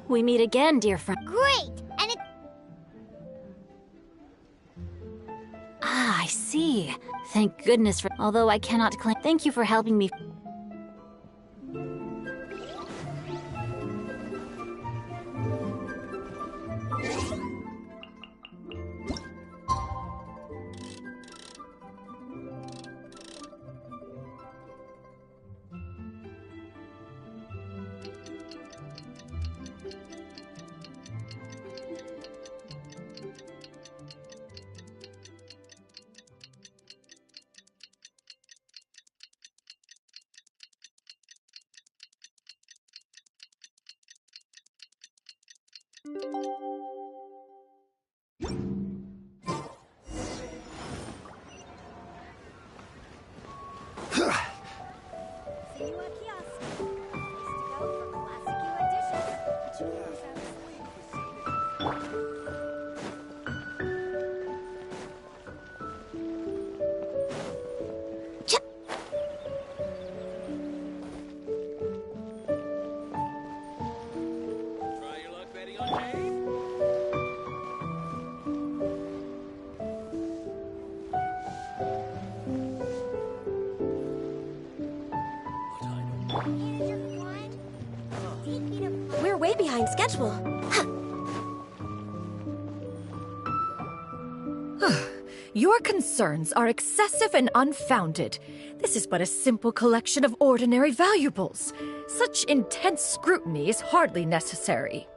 We meet again, dear friend. Great, and it... Ah, I see. Thank goodness for... Although I cannot claim... Thank you for helping me... We're way behind schedule. Your concerns are excessive and unfounded. This is but a simple collection of ordinary valuables. Such intense scrutiny is hardly necessary.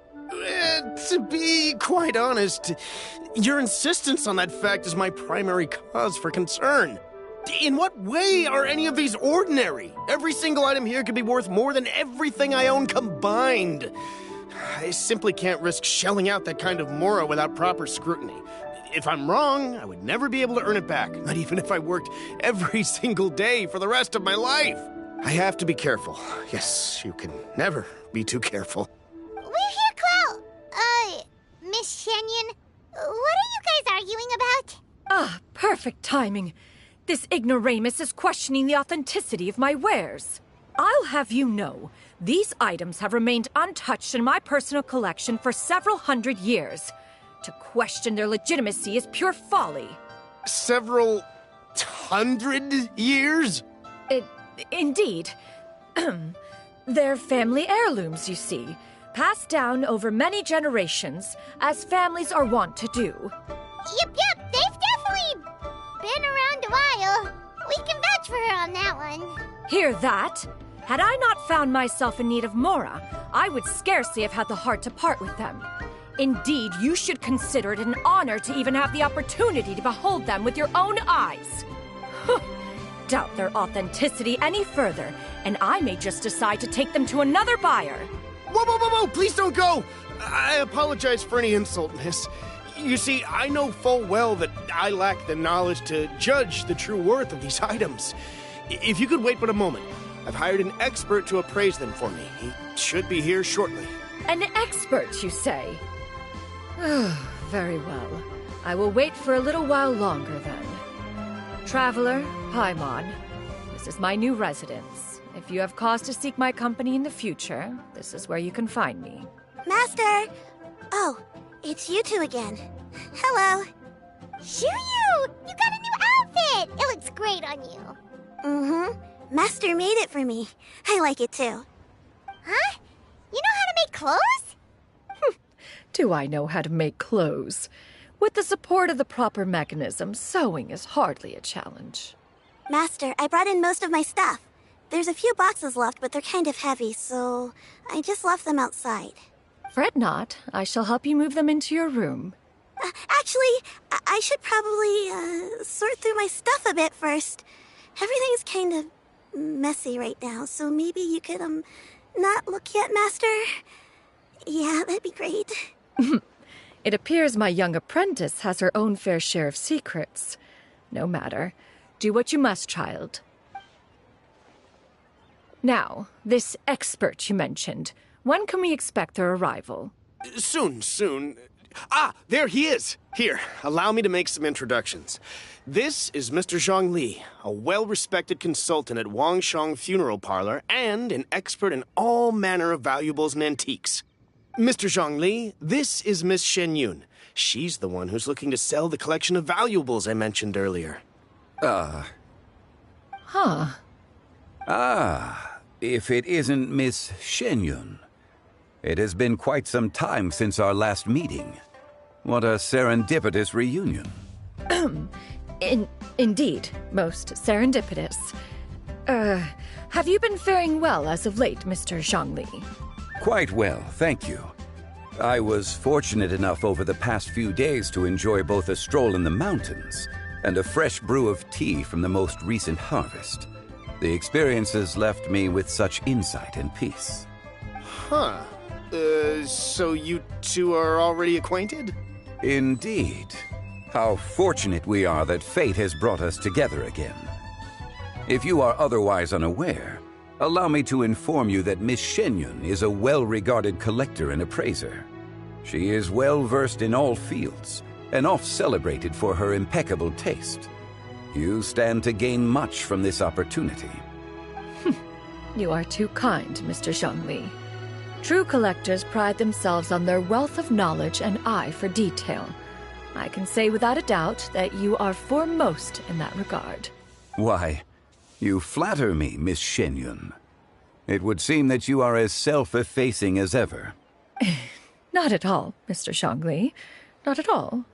To be quite honest, your insistence on that fact is my primary cause for concern. In what way are any of these ordinary? Every single item here could be worth more than everything I own combined. I simply can't risk shelling out that kind of mora without proper scrutiny. If I'm wrong, I would never be able to earn it back, not even if I worked every single day for the rest of my life. I have to be careful. Yes, you can never be too careful. We're here, Clo. Miss Xianyun, what are you guys arguing about? Ah, perfect timing. This ignoramus is questioning the authenticity of my wares. I'll have you know, these items have remained untouched in my personal collection for several hundred years. To question their legitimacy is pure folly. Several hundred years? Indeed. They're family heirlooms, you see, passed down over many generations, as families are wont to do. Yep, they've definitely been around a while. We can vouch for her on that one. Hear that? Had I not found myself in need of mora, I would scarcely have had the heart to part with them. Indeed, you should consider it an honor to even have the opportunity to behold them with your own eyes. Doubt their authenticity any further, and I may just decide to take them to another buyer. Whoa, please don't go! I apologize for any insult, miss. You see, I know full well that I lack the knowledge to judge the true worth of these items. If you could wait but a moment, I've hired an expert to appraise them for me. He should be here shortly. An expert, you say? Very well. I will wait for a little while longer, then. Traveler, Paimon, this is my new residence. If you have cause to seek my company in the future, this is where you can find me. Master! Oh, it's you two again. Hello. Shoo-you! You got a new outfit! It looks great on you. Mm-hmm. Master made it for me. I like it too. Huh? You know how to make clothes? Do I know how to make clothes? With the support of the proper mechanism, sewing is hardly a challenge. Master, I brought in most of my stuff. There's a few boxes left, but they're kind of heavy, so I just left them outside. Fret not. I shall help you move them into your room. Actually, I should probably sort through my stuff a bit first. Everything's kind of messy right now, so maybe you could, not look yet, Master? Yeah, that'd be great. It appears my young apprentice has her own fair share of secrets. No matter. Do what you must, child. Now, this expert you mentioned, when can we expect their arrival? Soon. Ah, there he is! Here, allow me to make some introductions. This is Mr. Zhang Li, a well-respected consultant at Wangshang Funeral Parlor and an expert in all manner of valuables and antiques. Mr. Zhang Li, this is Miss Xianyun. She's the one who's looking to sell the collection of valuables I mentioned earlier. If it isn't Miss Xianyun. It has been quite some time since our last meeting. What a serendipitous reunion. Indeed, most serendipitous. Have you been faring well as of late, Mr. Zhang Li? Quite well, thank you. I was fortunate enough over the past few days to enjoy both a stroll in the mountains and a fresh brew of tea from the most recent harvest. The experiences left me with such insight and peace. Huh. So you two are already acquainted? Indeed. How fortunate we are that fate has brought us together again. If you are otherwise unaware, allow me to inform you that Miss Xianyun is a well-regarded collector and appraiser. She is well-versed in all fields, and oft-celebrated for her impeccable taste. You stand to gain much from this opportunity. You are too kind, Mr. Zhongli. True collectors pride themselves on their wealth of knowledge and eye for detail. I can say without a doubt that you are foremost in that regard. Why, you flatter me, Miss Xianyun. It would seem that you are as self-effacing as ever. Not at all, Mr. Zhongli. Not at all.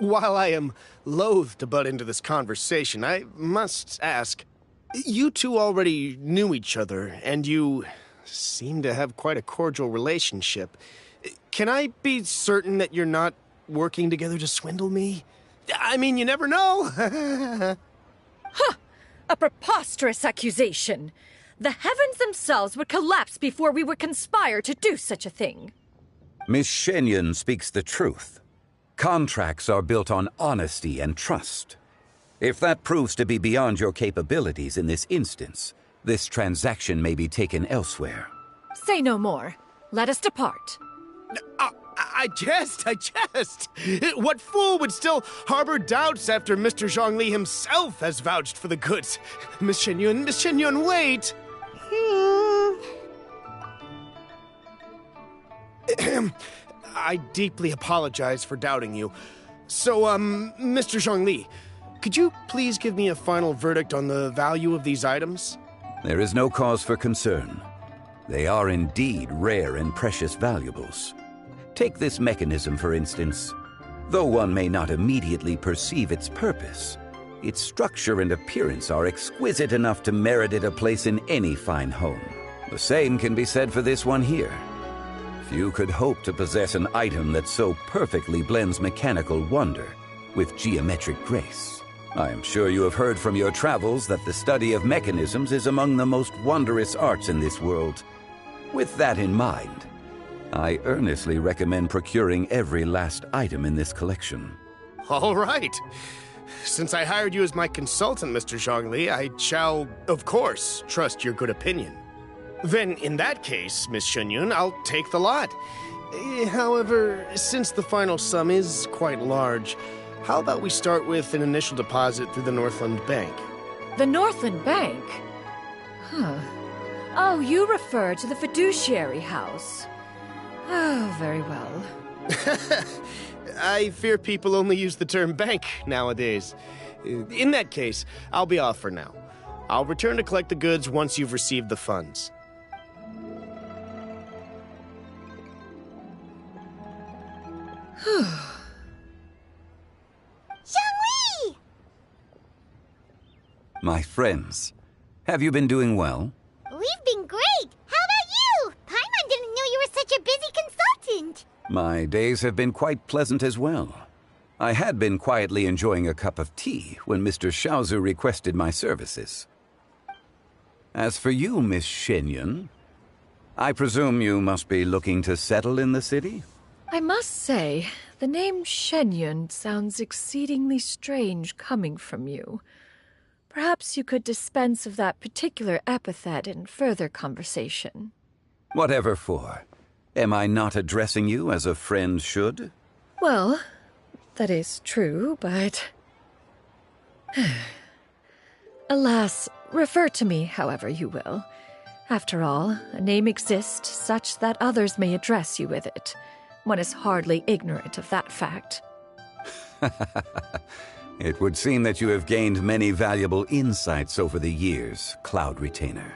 While I am loath to butt into this conversation, I must ask, you two already knew each other, and you seem to have quite a cordial relationship. Can I be certain that you're not working together to swindle me? I mean, you never know. Huh! A preposterous accusation! The heavens themselves would collapse before we would conspire to do such a thing. Miss Xianyun speaks the truth. Contracts are built on honesty and trust. If that proves to be beyond your capabilities in this instance, this transaction may be taken elsewhere. Say no more. Let us depart. I jest. What fool would still harbor doubts after Mr. Zhongli himself has vouched for the goods? Miss Xianyun, wait! I deeply apologize for doubting you. So, Mr. Zhongli, could you please give me a final verdict on the value of these items? There is no cause for concern. They are indeed rare and precious valuables. Take this mechanism, for instance. Though one may not immediately perceive its purpose, its structure and appearance are exquisite enough to merit it a place in any fine home. The same can be said for this one here. Few could hope to possess an item that so perfectly blends mechanical wonder with geometric grace. I am sure you have heard from your travels that the study of mechanisms is among the most wondrous arts in this world. With that in mind, I earnestly recommend procuring every last item in this collection. All right. Since I hired you as my consultant, Mr. Zhongli, I shall, of course, trust your good opinion. Then, in that case, Miss Xianyun, I'll take the lot. However, since the final sum is quite large, how about we start with an initial deposit through the Northland Bank? The Northland Bank? Huh. Oh, you refer to the fiduciary house. Oh, very well. I fear people only use the term bank nowadays. In that case, I'll be off for now. I'll return to collect the goods once you've received the funds. Xiangli! My friends, have you been doing well? We've been great! How about you? Paimon didn't know you were such a busy consultant! My days have been quite pleasant as well. I had been quietly enjoying a cup of tea when Mr. Xiaozu requested my services. As for you, Miss Xianyun, I presume you must be looking to settle in the city? I must say, the name Xianyun sounds exceedingly strange coming from you. Perhaps you could dispense of that particular epithet in further conversation. Whatever for. Am I not addressing you as a friend should? Well, that is true, but... Alas, refer to me however you will. After all, a name exists such that others may address you with it. One is hardly ignorant of that fact. It would seem that you have gained many valuable insights over the years, Cloud Retainer.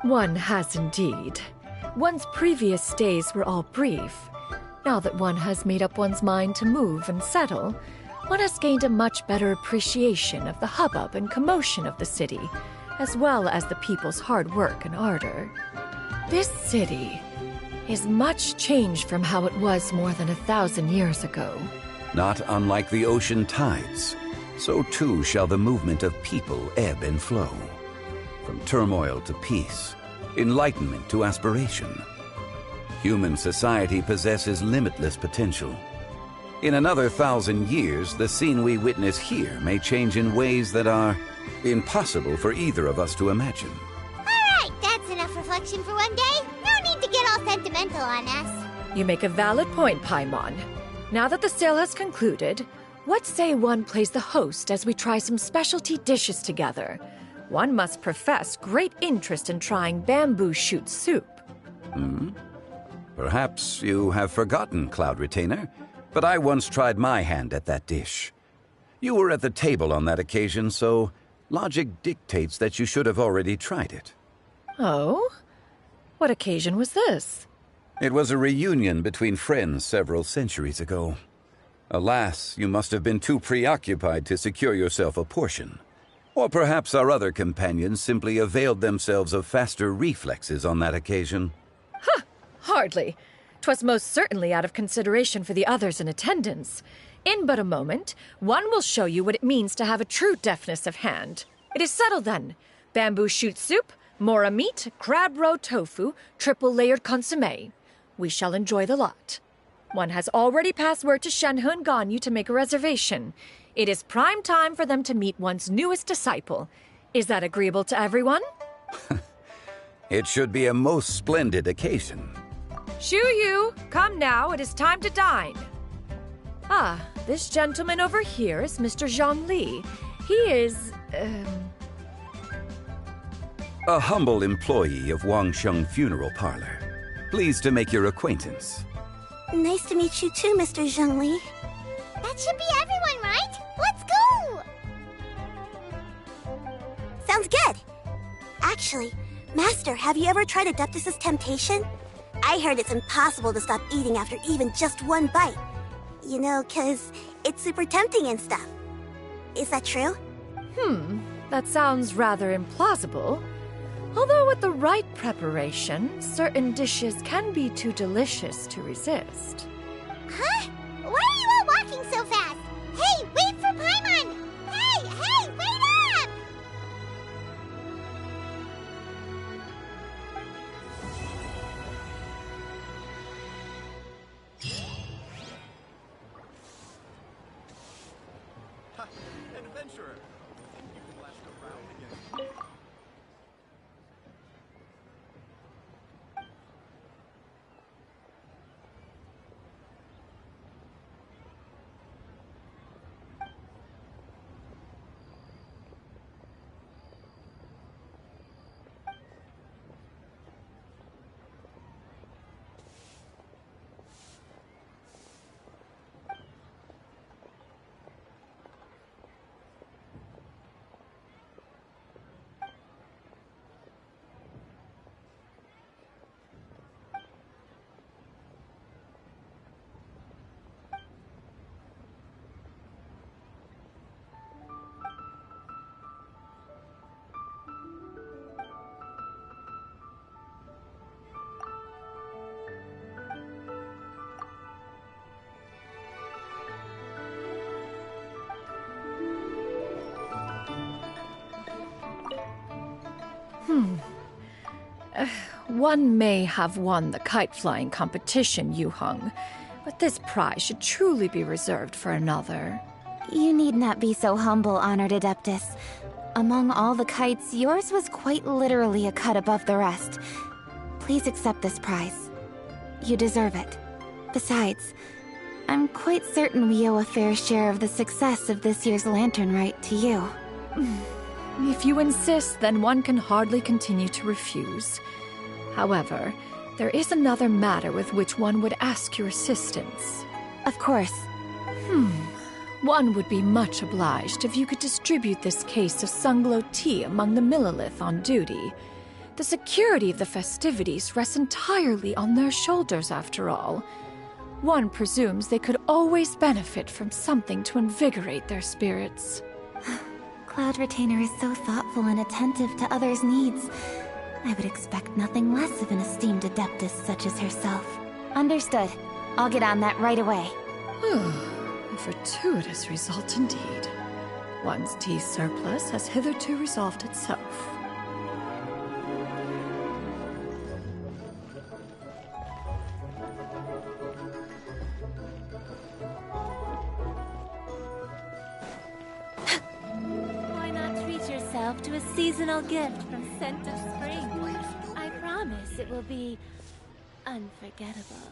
One has indeed. One's previous stays were all brief. Now that one has made up one's mind to move and settle, one has gained a much better appreciation of the hubbub and commotion of the city, as well as the people's hard work and ardor. This city is much changed from how it was more than 1,000 years ago. Not unlike the ocean tides, so too shall the movement of people ebb and flow. From turmoil to peace, enlightenment to aspiration, Human society possesses limitless potential. In another 1,000 years, the scene we witness here may change in ways that are impossible for either of us to imagine. Alright, that's enough reflection for one day. No need to get all sentimental on us. You make a valid point, Paimon. Now that the sale has concluded, what say one plays the host as we try some specialty dishes together? One must profess great interest in trying bamboo shoot soup. Perhaps you have forgotten, Cloud Retainer, but I once tried my hand at that dish. You were at the table on that occasion, so logic dictates that you should have already tried it. Oh? What occasion was this? It was a reunion between friends several centuries ago. Alas, you must have been too preoccupied to secure yourself a portion. Or perhaps our other companions simply availed themselves of faster reflexes on that occasion. Huh! Hardly. 'Twas most certainly out of consideration for the others in attendance. In but a moment, one will show you what it means to have a true deftness of hand. It is settled then. Bamboo shoot soup, mora meat, crab roe tofu, triple-layered consommé. We shall enjoy the lot. One has already passed word to Xianyun and Ganyu to make a reservation. It is prime time for them to meet one's newest disciple. Is that agreeable to everyone? It should be a most splendid occasion. Yu, come now, it is time to dine. Ah, this gentleman over here is Mr. Zhongli. He is, A humble employee of Wangsheng Funeral Parlor. Pleased to make your acquaintance. Nice to meet you too, Mr. Zhongli. That should be everyone, right? Let's go! Sounds good. Actually, Master, have you ever tried Adeptus' temptation? I heard it's impossible to stop eating after even just one bite. You know, 'cause it's super tempting and stuff. Is that true? That sounds rather implausible. Although with the right preparation, certain dishes can be too delicious to resist. Huh? Why are you all walking so fast? Hey, wait for Paimon! Hey, wait up! Adventurer! You can last around again. One may have won the kite-flying competition, Yuheng, but this prize should truly be reserved for another. You need not be so humble, honored Adeptus. Among all the kites, yours was quite literally a cut above the rest. Please accept this prize. You deserve it. Besides, I'm quite certain we owe a fair share of the success of this year's Lantern Rite to you. If you insist, then one can hardly continue to refuse. However, there is another matter with which one would ask your assistance. Of course. One would be much obliged if you could distribute this case of Sunglow tea among the Millilith on duty. The security of the festivities rests entirely on their shoulders, after all. One presumes they could always benefit from something to invigorate their spirits. Cloud Retainer is so thoughtful and attentive to others' needs. I would expect nothing less of an esteemed Adeptus such as herself. Understood. I'll get on that right away. A fortuitous result indeed. One's tea surplus has hitherto resolved itself. yourself to a seasonal gift from Scent of Spring. I promise it will be unforgettable.